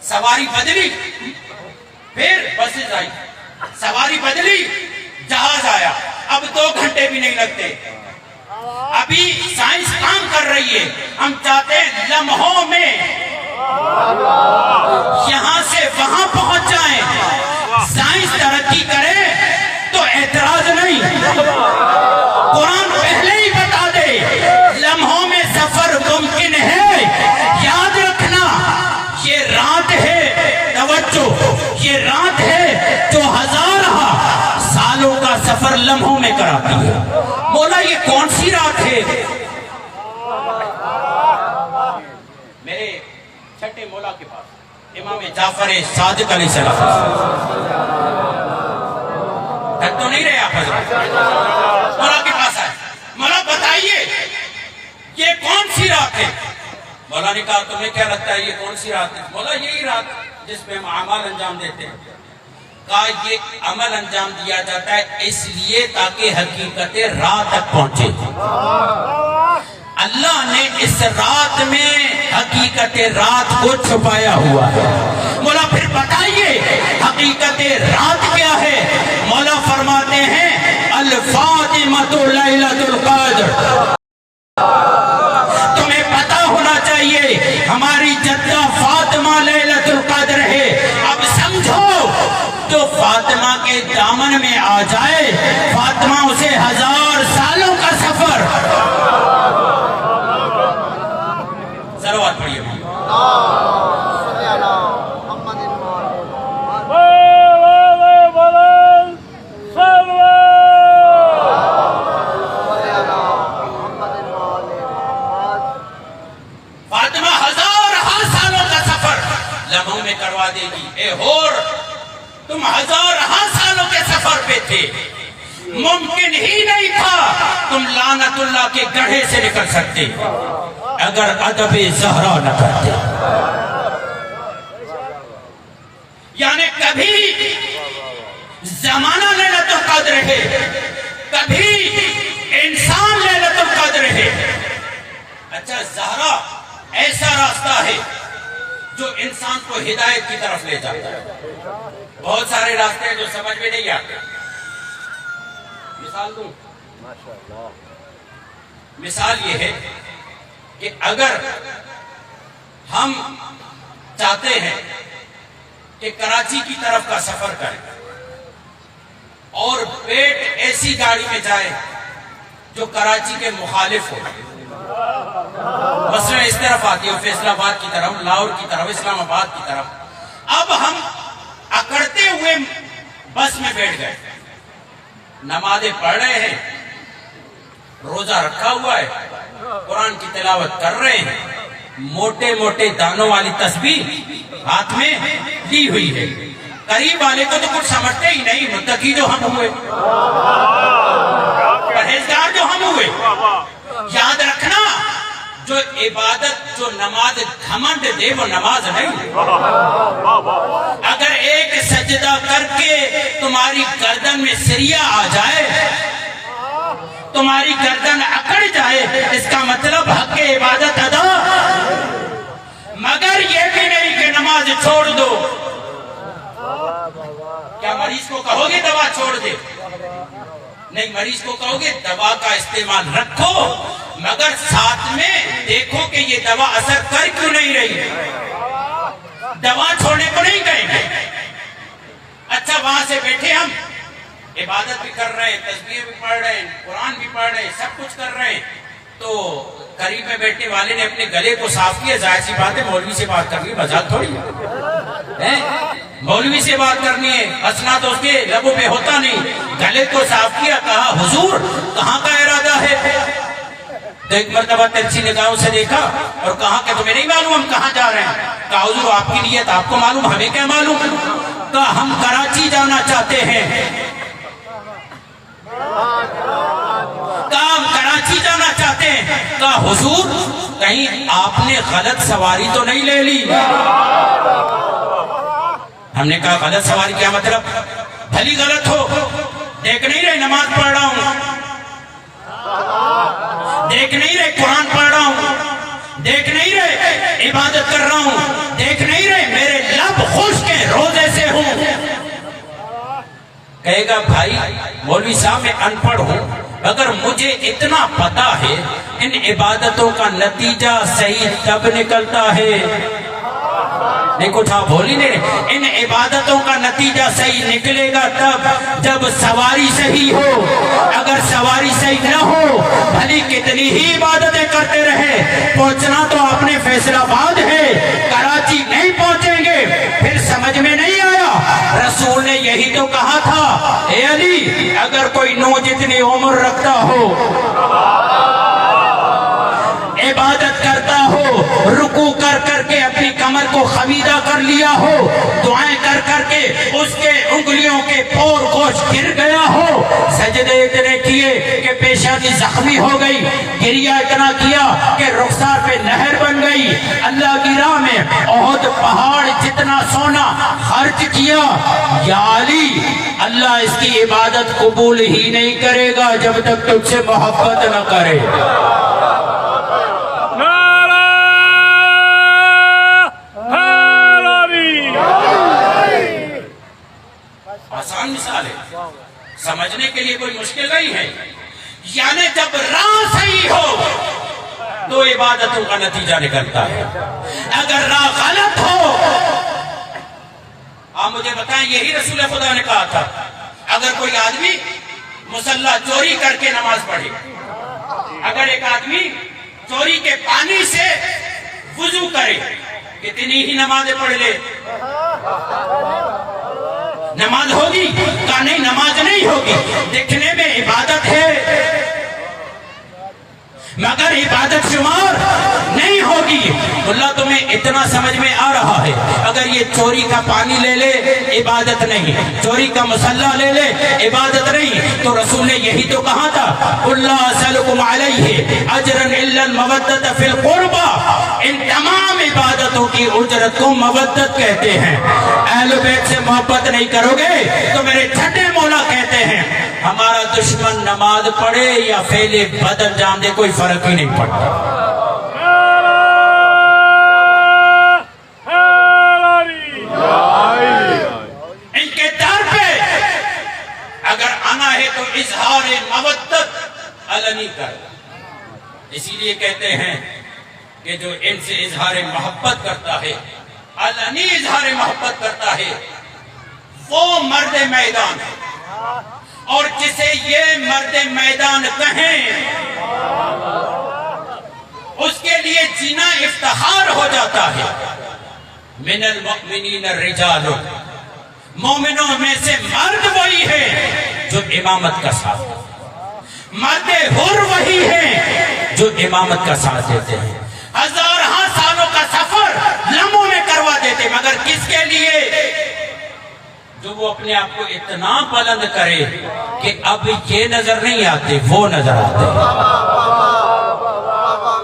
Speaker 1: سواری بدلی، پھر بسیں آئی، سواری بدلی، جہاز آیا، اب 2 گھنٹے بھی نہیں لگتے۔ ابھی سائنس کام کر رہی ہے، ہم چاہتے ہیں لمحوں میں یہاں سے وہاں پہنچ جائیں۔ سائنس ترقی کرے تو اعتراض نہیں، قرآن پہلے ہی بتا دے لمحوں میں سفر ممکن ہے۔ یاد رکھنا یہ رات ہے، توجہ، یہ رات ہے جو ہزار سالوں کا سفر لمحوں میں کراتی ہے۔ مولا یہ کون سی رات ہے؟ میرے چھٹے مولا کے پاس امام جعفر صادق علیہ السلام، تک تو نہیں رہے آپ حضرت، مولا کے پاس آئے، مولا بتائیے یہ کون سی رات ہے؟ مولا نے کہا تمہیں کیا لگتا ہے یہ کون سی رات ہے؟ مولا یہی رات جس پہ ہم اعمال انجام دیتے ہیں۔ کہا یہ عمل انجام دیا جاتا ہے اس لیے تاکہ حقیقت رات تک پہنچے۔ اللہ نے اس رات میں حقیقت رات کو چھپایا ہوا ہے۔ مولا پھر بتائیے حقیقت رات کیا ہے؟ مولا فرماتے ہیں الفاطمۃ لیلۃ القدر۔ تمہیں پتا ہونا چاہیے ہماری جدہ فاطمہ لیلۃ القدر ہے۔ اب سمجھو جو فاطمہ کے دامن میں آ جائے فاطمہ اسے 1000 سالوں کا سفر۔ سلوات پڑھیے
Speaker 4: صلی علی محمد
Speaker 1: فاطمہ 1000 سالوں کا سفر لمحوں میں کروا دے گی۔ اے ہور تم 1000 سالوں کے سفر پہ تھے، ممکن ہی نہیں تھا تم لعنت اللہ کے گڑھے سے نکل سکتے اگر ادب زہرا نہ کرتے۔ یعنی کبھی زمانہ لیلۃ القدر ہے، کبھی انسان لیلۃ القدر ہے۔ اچھا زہرا ایسا راستہ ہے جو انسان کو ہدایت کی طرف لے جاتا ہے۔ بہت سارے راستے ہیں جو سمجھ میں نہیں آتے۔ مثال دوں، مثال یہ ہے کہ اگر ہم چاہتے ہیں کہ کراچی کی طرف کا سفر کریں اور بیٹ ایسی گاڑی میں جائے جو کراچی کے مخالف ہو، مثلا اس طرف آتی ہو فیصل آباد کی طرف، لاہور کی طرف، اسلام آباد کی طرف، اب ہم اکڑتے ہوئے بس میں بیٹھ گئے، نمازیں پڑھ رہے ہیں، روزہ رکھا ہوا ہے، قرآن کی تلاوت کر رہے ہیں، موٹے موٹے دانوں والی تسبیح ہاتھ میں لی ہوئی ہے، قریب والے کو تو کچھ سمجھتے ہی نہیں، متقی جو ہم ہوئے، پرہیزگار جو ہم ہوئے۔ یاد رکھنا جو عبادت جو نماز گھمنڈ دے وہ نماز نہیں۔ اگر ایک سجدہ کر کے تمہاری گردن میں سریا آ جائے، تمہاری گردن اکڑ جائے، اس کا مطلب حق عبادت ادا، مگر یہ بھی نہیں کہ نماز چھوڑ دو۔ کیا مریض کو کہو گے دوا چھوڑ دے؟ نہیں، مریض کو کہو گے دوا کا استعمال رکھو، مگر ساتھ میں دیکھو کہ یہ دوا اثر کر کیوں نہیں رہی ہے۔ دوا چھوڑنے کو نہیں کہیں گے۔ اچھا وہاں سے بیٹھے ہم عبادت بھی کر رہے ہیں، تسبیح بھی پڑھ رہے ہیں، قرآن بھی پڑھ رہے ہیں، سب کچھ کر رہے ہیں، تو قریب میں بیٹھنے والے نے اپنے گلے کو صاف کیا، ظاہر سی بات ہے مولوی سے بات کرنی مذاق تھوڑی ہے، مولوی سے بات کرنی ہے، ہنسنا تو اس کے لبوں پہ ہوتا نہیں، گلے کو صاف کیا، کہا حضور کہاں کا ارادہ ہے؟ تو ایک مرتبہ ترچھی نگاہوں سے دیکھا اور کہا کہ تمہیں نہیں معلوم ہم کہاں جا رہے ہیں؟ کہا حضور آپ کی نیت آپ کو معلوم، ہمیں کیا معلوم؟ کہا ہم کراچی جانا چاہتے ہیں۔ کہا ہم کراچی جانا چاہتے ہیں۔ کہا حضور کہیں آپ نے غلط سواری تو نہیں لے لی؟ ہم نے کہا غلط سواری کیا مطلب؟ بھلی غلط ہو، دیکھ نہیں رہے نماز پڑھ رہا ہوں، دیکھ نہیں رہے قرآن پڑھ رہا ہوں، دیکھ نہیں رہے عبادت کر رہا ہوں، دیکھ نہیں رہے میرے لب خشک ہیں روزے سے ہوں۔ کہے گا بھائی مولوی صاحب میں ان پڑھ ہوں، اگر مجھے اتنا پتا ہے ان عبادتوں کا نتیجہ صحیح تب نکلتا ہے، نہیں کچھ آپ بول ہی نہیں رہے، ان عبادتوں کا نتیجہ صحیح نکلے گا تب جب سواری صحیح ہو، اگر سواری صحیح نہ ہو بھلی کتنی ہی عبادتیں کرتے رہے، پہنچنا تو آپ نے فیصل آباد ہے، کراچی نہیں پہنچیں گے، پھر سمجھ میں نہیں آیا رسول نے یہی تو کہا تھا، اے علی اگر کوئی نو جتنی عمر رکھتا ہو، عبادت کرتا ہو، رکوع کر کر کے اپنی کمر کو خمیدہ کر لیا ہو، دعائیں کر کر کے اس کے انگلیوں کے پور گوشت گر گیا ہو، سجدے اتنے کیے کہ پیشانی زخمی ہو گئی، گریہ اتنا کیا کہ رخسار پہ نہر بن گئی۔ اللہ کی راہ میں احد پہاڑ جتنا سونا خرچ کیا۔ یا علی، اللہ اس کی عبادت قبول ہی نہیں کرے گا جب تک تجھ سے محبت نہ کرے۔ آسان مثال ہے، سمجھنے کے لیے کوئی مشکل نہیں ہے۔ یعنی جب راہ صحیح ہو تو عبادتوں کا نتیجہ نکلتا ہے، اگر راہ غلط ہو، آپ مجھے بتائیں، یہی رسول خدا نے کہا تھا اگر کوئی آدمی مصلی چوری کر کے نماز پڑھے، اگر ایک آدمی چوری کے پانی سے وضو کرے، کتنی ہی نمازیں پڑھ لے، نماز ہوگی؟ کہا نہیں، نماز نہیں ہوگی، دیکھنے میں عبادت ہے مگر عبادت شمار نہیں ہوگی۔ اللہ تمہیں اتنا سمجھ میں آ رہا ہے، اگر یہ چوری کا پانی لے لے عبادت نہیں، چوری کا مصلی لے لے عبادت نہیں، تو رسول نے یہی تو کہا تھا، اللہ اسألکم علیہ اجرا الا المودۃ فی القربى، ان تمام عبادتوں کی اجرت کو مودت کہتے ہیں۔ اہل بیت سے محبت نہیں کرو گے تو میرے چھٹے مولا کہتے ہیں ہمارا دشمن نماز پڑھے یا فعل بد انجام دے کوئی فرق ہی نہیں پڑتا۔ ان کے در پہ اگر آنا ہے تو اظہار مودت علنی کر، اسی لیے کہتے ہیں کہ جو ان سے اظہار محبت کرتا ہے، علنی اظہار محبت کرتا ہے، وہ مرد میدان ہے، اور جسے یہ مرد میدان کہیں اس کے لیے جینا افتخار ہو جاتا ہے۔ من المؤمنین الرجال، مومنوں میں سے مرد وہی ہے جو امامت کا ساتھ دیتے ہیں، مرد حر وہی ہے جو امامت کا ساتھ دیتے ہیں، ہزارہا سالوں کا سفر لمحوں میں کروا دیتے، مگر کس کے لیے؟ جو وہ اپنے آپ کو اتنا بلند کرے کہ اب یہ نظر نہیں آتے، وہ نظر آتے ہیں۔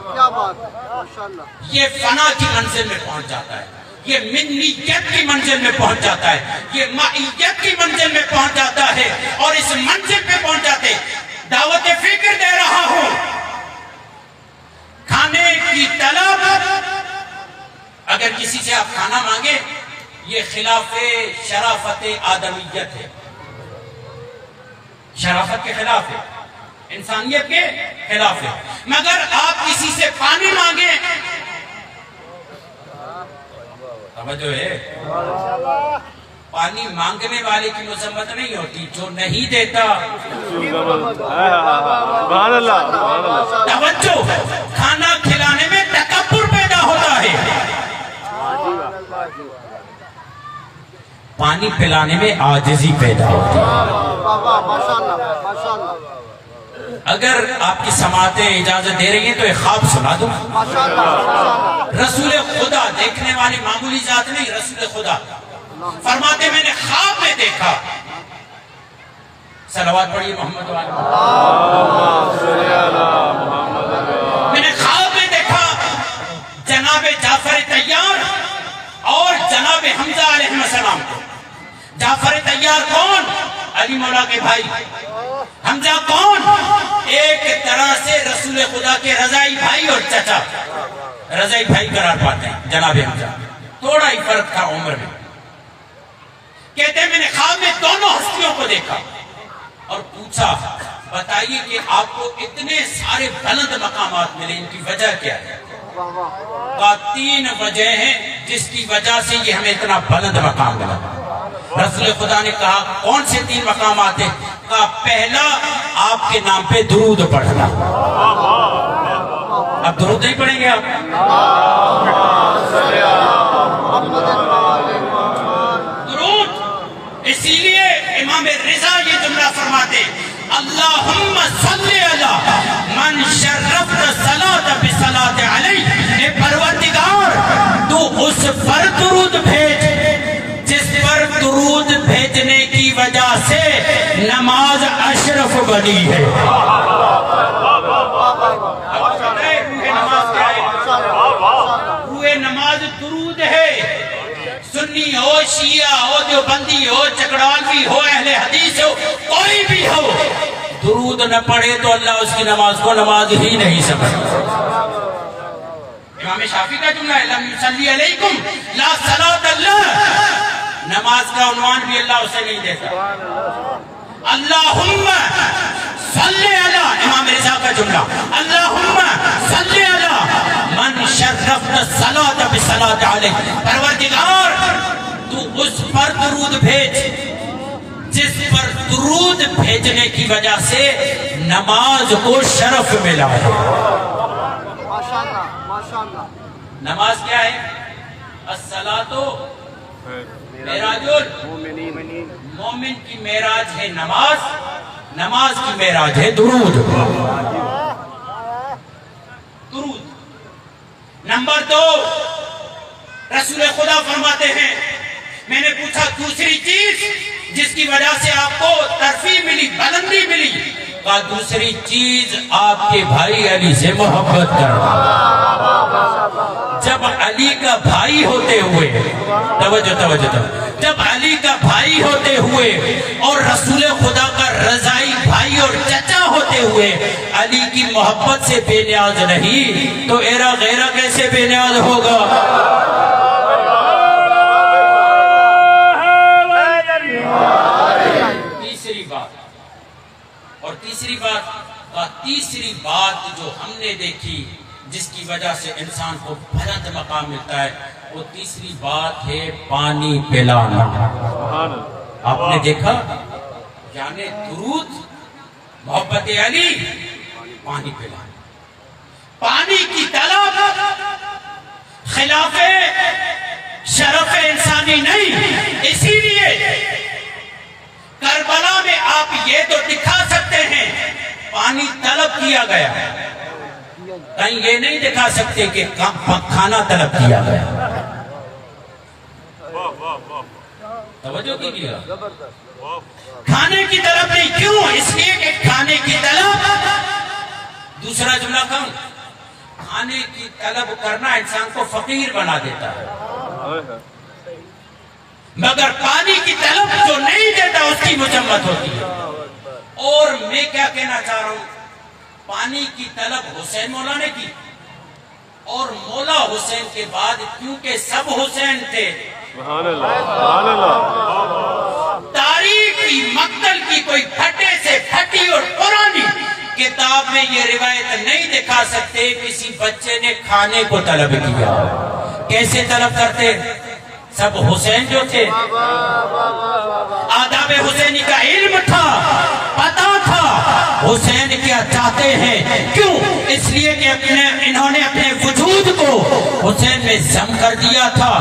Speaker 4: کیا بات ہے، ماشاءاللہ۔
Speaker 1: یہ فنا کی منزل میں پہنچ جاتا ہے، یہ منیت کی منزل میں پہنچ جاتا ہے، یہ معیت کی منزل میں پہنچ جاتا ہے، اور اس منزل پہ پہنچ جاتے دعوت فکر دے رہا ہوں، کھانے کی طلب، اگر کسی سے آپ کھانا مانگے یہ خلاف شرافت آدمیت ہے، شرافت کے خلاف ہے، انسانیت کے خلاف ہے۔ مگر آپ کسی سے پانی مانگیں، توجہ ہے، پانی مانگنے والے کی مذمت نہیں ہوتی، جو نہیں دیتا۔
Speaker 3: سبحان اللہ، سبحان اللہ۔
Speaker 1: توجہ، کھانا کھلانے میں تکبر پیدا ہوتا ہے، پانی پلانے میں عاجزی پیدا ہوتی ہے۔
Speaker 4: ماشاءاللہ، ماشاءاللہ،
Speaker 1: اگر آپ کی سماعتیں اجازت دے رہی ہیں تو ایک خواب سنا دوں۔
Speaker 4: ماشاءاللہ۔
Speaker 1: رسول خدا، دیکھنے والی معمولی ذات نہیں، رسول خدا فرماتے میں نے خواب میں دیکھا، صلوات پڑھیے محمد والے، میں نے خواب میں دیکھا جناب جعفر طیار اور جناب حمزہ علیہ السلام کو۔ جعفر طیار کون؟ علی مولا کے بھائی۔ حمزہ کون؟ ایک طرح سے رسول خدا کے رضائی بھائی اور چچا، رضائی بھائی قرار پاتے ہیں جناب حمزہ، تھوڑا ہی فرق تھا عمر میں۔ کہتے ہیں میں نے خواب میں دونوں ہستیوں کو دیکھا اور پوچھا بتائیے کہ آپ کو اتنے سارے بلند مقامات ملے، ان کی وجہ کیا ہے؟ کہا 3 وجہ ہیں جس کی وجہ سے یہ ہمیں اتنا بلند مقام ملا۔ رسول خدا نے کہا کون سے 3 مقامات ہیں؟ کہا پہلا آپ کے نام پہ درود پڑھنا۔ اب درود نہیں پڑھیں گے آپ؟ درود، اسی لیے امام رضا یہ جملہ فرماتے اللہم صلی علی من شرفت صلاة بصلاة علی، اے پروردگار تو اس پر درود بھیج جس پر درود بھیجنے کی وجہ وجہ سے نماز اشرف بنی ہے۔ روح نماز درود ہے۔ سنی ہو، شیعہ ہو، دیوبندی ہو، چکڑالوی ہو، اہل حدیث ہو، کوئی بھی ہو، درود نہ پڑھے تو اللہ اس کی نماز کو نماز ہی نہیں سمجھتا۔ امام شافعی کا جملہ ہے لم یصلی علیکم لا صلاۃ اللہ، نماز کا عنوان بھی اللہ اسے نہیں دیتا۔ اللہم صلی علی، امام رضا کا جملہ، اللہم صلی علی من شرفت الصلاۃ بالصلاۃ علیہ، پروردگار تو اس پر درود بھیج جس پر درود بھیجنے کی وجہ سے نماز کو شرف ملا ہے۔
Speaker 4: ماشاءاللہ ماشاءاللہ۔
Speaker 1: نماز کیا ہے؟ الصلاۃ معراج المومن کی معراج ہے نماز، نماز کی معراج ہے درود۔ درود نمبر 2، رسول خدا فرماتے ہیں میں نے پوچھا دوسری چیز جس کی وجہ سے آپ کو ترفیع ملی، بلندی ملی، کہا دوسری چیز آپ کے بھائی علی سے محبت کرنا۔ جب علی کا بھائی ہوتے ہوئے، توجہ، جب علی کا بھائی ہوتے ہوئے اور رسول خدا کا رضائی بھائی اور چچا ہوتے ہوئے علی کی محبت سے بے نیاز نہیں تو ایرا غیرہ کیسے بے نیاز ہوگا؟ تیسری بات جو ہم نے دیکھی جس کی وجہ سے انسان کو بلند مقام ملتا ہے، وہ تیسری بات ہے پانی پلانا۔ آپ نے دیکھا یعنی درود، محبت علی، پانی پلانا، پانی کی طلب خلاف شرف انسانی نہیں۔ اسی لیے کربلا میں آپ یہ تو دکھا سکتے ہیں پانی طلب کیا گیا، کہیں یہ نہیں دکھا سکتے کہ کھانا طلب کیا گیا۔ توجہ کی کیا؟ کھانے کی طلب نہیں، کیوں؟ اس لیے کہ کھانے کی طلب، دوسرا جملہ کہوں، کھانے کی طلب کرنا انسان کو فقیر بنا دیتا ہے، مگر پانی کی طلب جو نہیں دیتا اس کی مذمت ہوتی ہے۔ اور میں کیا کہنا چاہ رہا ہوں، پانی کی طلب حسین مولا نے کی، اور مولا حسین کے بعد کیونکہ سب حسین تھے، تاریخ کی مقتل کی کوئی پھٹے سے پھٹی اور پرانی کتاب میں یہ روایت نہیں دکھا سکتے کسی بچے نے کھانے کو طلب کیا۔ کیسے طلب کرتے؟ سب حسین جو تھے، آداب حسینی کا علم تھا، پتا تھا حسین کیا چاہتے ہیں، کیوں؟ اس لیے کہ انہوں نے اپنے وجود کو حسین میں ضم کر دیا تھا،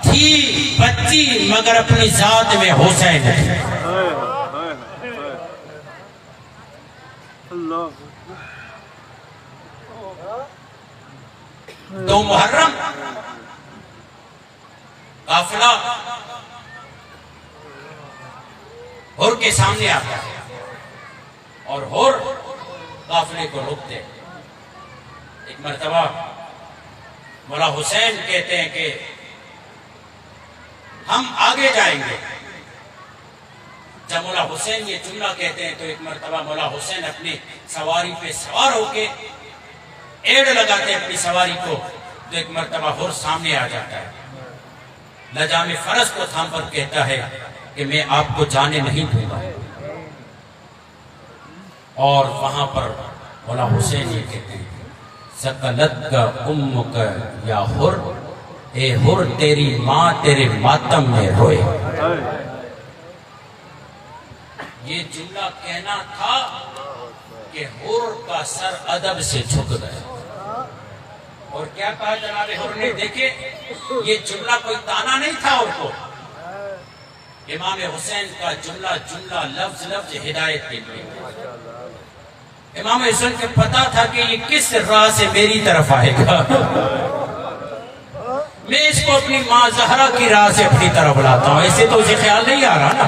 Speaker 1: تھی بچی مگر اپنی ذات میں حسین تھی۔ تو محرم قافلہ ہور کے سامنے آتا ہے اور ہور قافلے کو روکتے ہیں۔ ایک مرتبہ مولا حسین کہتے ہیں کہ ہم آگے جائیں گے۔ جب مولا حسین یہ جملہ کہتے ہیں تو ایک مرتبہ مولا حسین اپنی سواری پہ سوار ہو کے ایڑ لگاتے ہیں اپنی سواری کو، تو ایک مرتبہ ہور سامنے آ جاتا ہے، لجام فرس کو تھام پر کہتا ہے کہ میں آپ کو جانے نہیں دوں گا، اور وہاں پر مولا حسین یہ کہتے ہیں سکلت کا امک یا ہر، اے ہر تیری ماں تیرے ماتم میں روئے۔ یہ جملہ کہنا تھا کہ ہر کا سر ادب سے جھک گیا، اور کیا کہا جناب ہر نے؟ دیکھے یہ جملہ کوئی تانا نہیں تھا ان کو، امام حسین کا جملہ لفظ ہدایت کے لیے۔ امام حسین کو پتا تھا کہ یہ کس راہ سے میری طرف آئے گا، میں اس کو اپنی ماں زہرا کی راہ سے اپنی طرف لاتا ہوں، ایسے تو اسے خیال نہیں آ رہا نا،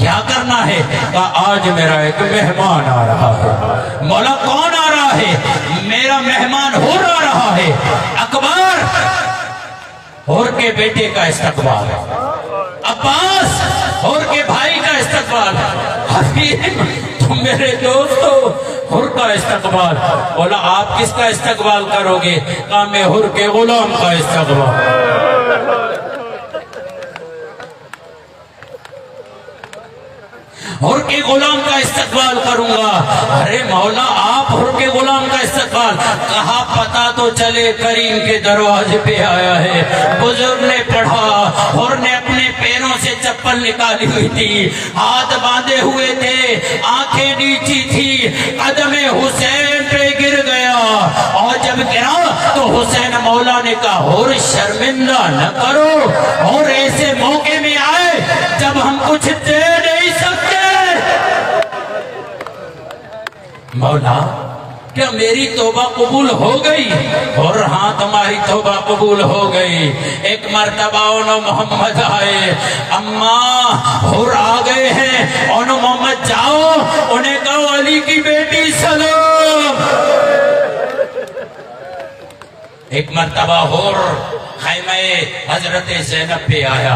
Speaker 1: کیا کرنا ہے؟ کہا آج میرا ایک مہمان آ رہا ہے۔ مولا کون آ رہا ہے؟ میرا مہمان حر آ رہا ہے۔ اکبر، حر کے بیٹے کا استقبال، عباس حر کے بھائی کا استقبال، حبیب تم میرے دوست ہو، حر کا استقبال۔ بولا آپ کس کا استقبال کرو گے؟ کہا میں حر کے غلام کا استقبال۔ حر کے غلام کا استقبال کروں گا۔ ارے مولا آپ حر کے غلام کا استقبال؟ کہا پتہ تو چلے کریم کے دروازے پہ آیا ہے۔ بزرگ نے پڑھا، حر نے اپنے پیروں سے چپل نکالی ہوئی تھی، ہاتھ باندھے ہوئے تھے، آنکھیں نیچی تھی، قدم حسین پہ گر گیا، اور جب گرا تو حسین مولا نے کہا حر شرمندہ نہ کرو، اور ایسے موقع میں آئے جب ہم کچھ دے نہیں سکتے۔ مولا کیا میری توبہ قبول ہو گئی؟ اور ہاں تمہاری توبہ قبول ہو گئی۔ ایک مرتبہ انہوں محمد آئے، اماں حر آ گئے ہیں، انہوں محمد جاؤ، انہیں کہو علی کی بیٹی سلام۔ ایک مرتبہ حر خیمہ حضرت زینب پہ آیا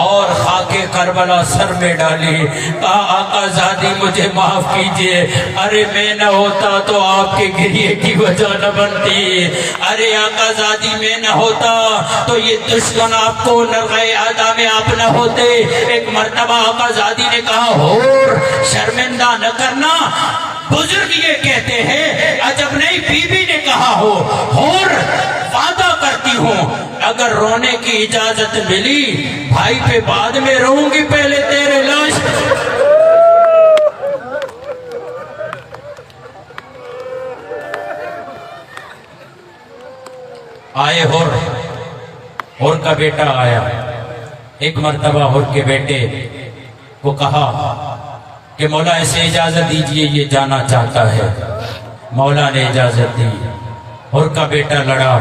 Speaker 1: اور خاک کربلا سر میں ڈالی، کہا آقا زادی مجھے معاف کیجئے، ارے میں نہ ہوتا تو آپ کے گریے کی وجہ نہ بنتی، ارے آقا زادی میں نہ ہوتا تو یہ دشمن آپ کو نرغے ادا میں آپ نہ ہوتے۔ ایک مرتبہ آقا زادی نے کہا حور شرمندہ نہ کرنا، بزرگ یہ کہتے ہیں عجب نہیں بی بی نے کہا ہو، حور وعدہ کرتی ہوں اگر رونے کی اجازت ملی بھائی پہ بعد میں رہوں گی، پہلے تیرے لاش۔ آئے حر کا بیٹا آیا۔ ایک مرتبہ حر کے بیٹے کو کہا کہ مولا اسے اجازت دیجئے یہ جانا چاہتا ہے۔ مولا نے اجازت دی، حر کا بیٹا لڑا،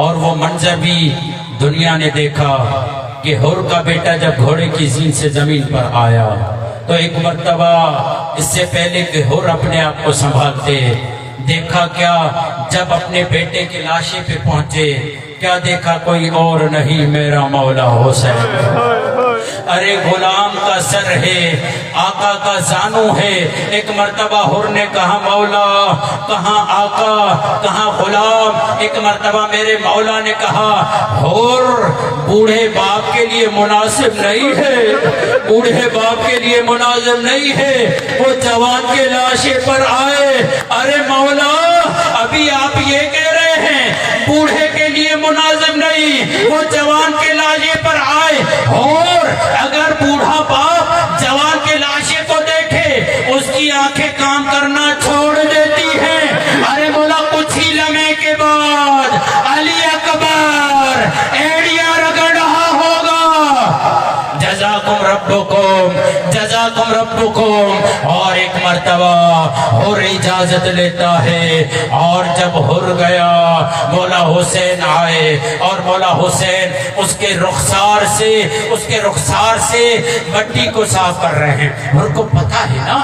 Speaker 1: اور وہ منظر بھی دنیا نے دیکھا کہ حر کا بیٹا جب گھوڑے کی زین سے زمین پر آیا تو ایک مرتبہ اس سے پہلے کہ حر اپنے آپ کو سنبھالتے، دیکھا کیا جب اپنے بیٹے کے لاشے پہ پہنچے، کیا دیکھا کوئی اور نہیں میرا مولا حسین۔ ارے غلام کا سر ہے، آقا کا زانو ہے۔ ایک مرتبہ حر نے کہا مولا کہاں آقا کہاں غلام؟ ایک مرتبہ میرے مولا نے کہا حر بوڑھے باپ کے لیے مناسب نہیں ہے، بوڑھے باپ کے لیے مناسب نہیں ہے، وہ جوان کے لاشے پر آئے۔ ارے مولا ابھی آپ یہ کہہ رہے ہیں بوڑھے کے لیے مناسب نہیں، وہ جوان کے لاشے پر آئے۔ اور اگر بوڑھا باپ جوان کے لاشے کو دیکھے اس کی آنکھیں کام کرنا چھوڑ دیتی ہیں۔ ارے مولا کچھ ہی لمحے کے بعد علی اکبر ایڑیاں رگڑ رہا ہوگا، جزاکم ربکم جزاکم ربکم۔ اور ایک مرتبہ حر اجازت لیتا ہے، اور جب حر گیا مولا حسین آئے، اور مولا حسین اس کے رخسار سے مٹی کو صاف کر رہے ہیں۔ حر کو پتا ہے نا،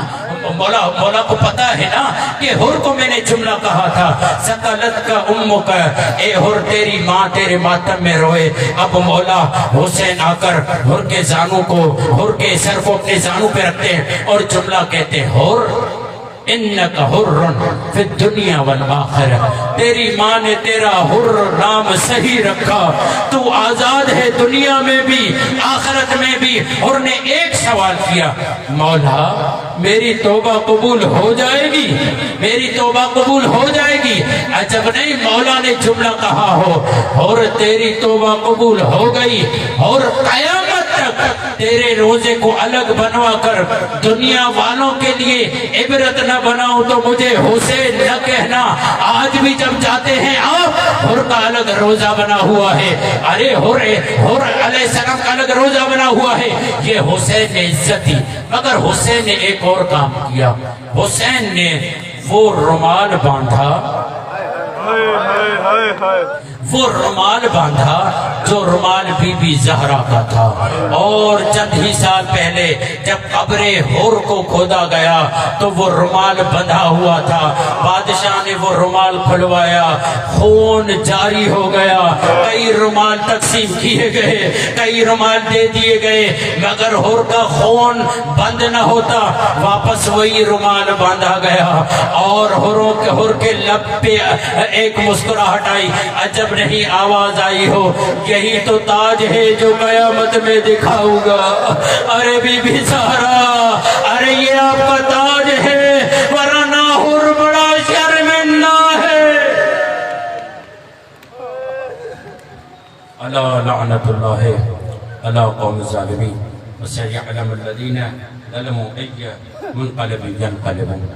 Speaker 1: مولا کو پتا ہے نا کہ حر کو میں نے جملہ کہا تھا سکلت کا امک، اے حر تیری ماں تیرے ماتم میں روئے۔ اب مولا حسین آ کر حر کے زانو کو، حر کے سر کو اپنے زانو پہ رکھتے ہیں اور جملہ کہتے ہیں حر انک حر فی الدنیا والآخرہ، تیری ماں نے تیرا حر نام صحیح رکھا، تو آزاد ہے دنیا میں بھی آخرت میں بھی۔ حر نے ایک سوال کیا مولا میری توبہ قبول ہو جائے گی، میری توبہ قبول ہو جائے گی؟ عجب نہیں مولا نے جملہ کہا ہو حر تیری توبہ قبول ہو گئی، اور قیامت تک تیرے روزے کو الگ بنوا کر دنیا والوں کے لیے عبرت نہ بناؤ تو مجھے حسین نہ کہنا۔ آج بھی جب جاتے ہیں آپ حر کا الگ روزہ بنا ہوا ہے، ارے حر علیہ السلام کا الگ روزہ بنا ہوا ہے، یہ حسین نے عزت دی۔ مگر حسین نے ایک اور کام کیا، حسین نے وہ رومال باندھا
Speaker 3: ہائے ہائے ہائے ہائے
Speaker 1: وہ رومال باندھا جو رومال بی بی زہرا کا تھا، اور چند ہی سال پہلے جب قبر حور کو کھودا گیا تو وہ رومال بندھا ہوا تھا، بادشاہ نے وہ رومال کھلوایا، خون جاری ہو گیا، کئی رومال تقسیم کیے گئے، کئی رومال دے دیے گئے، مگر حور کا خون بند نہ ہوتا، واپس وہی رومال باندھا گیا، اور حور کے لب پہ ایک مسکراہٹ آئی، عجب نہیں آواز آئی ہو، یہی تو تاج ہے جو قیامت میں دکھاؤں گا۔ ارے بی بی زہرا، ارے یہ آپ کا تاج ہے، ورنہ حور بڑا شرمندہ ہے۔ الا لعنت اللہ علی قوم الظالمین وسيعلم الذين ظلموا أي منقلب ينقلبون۔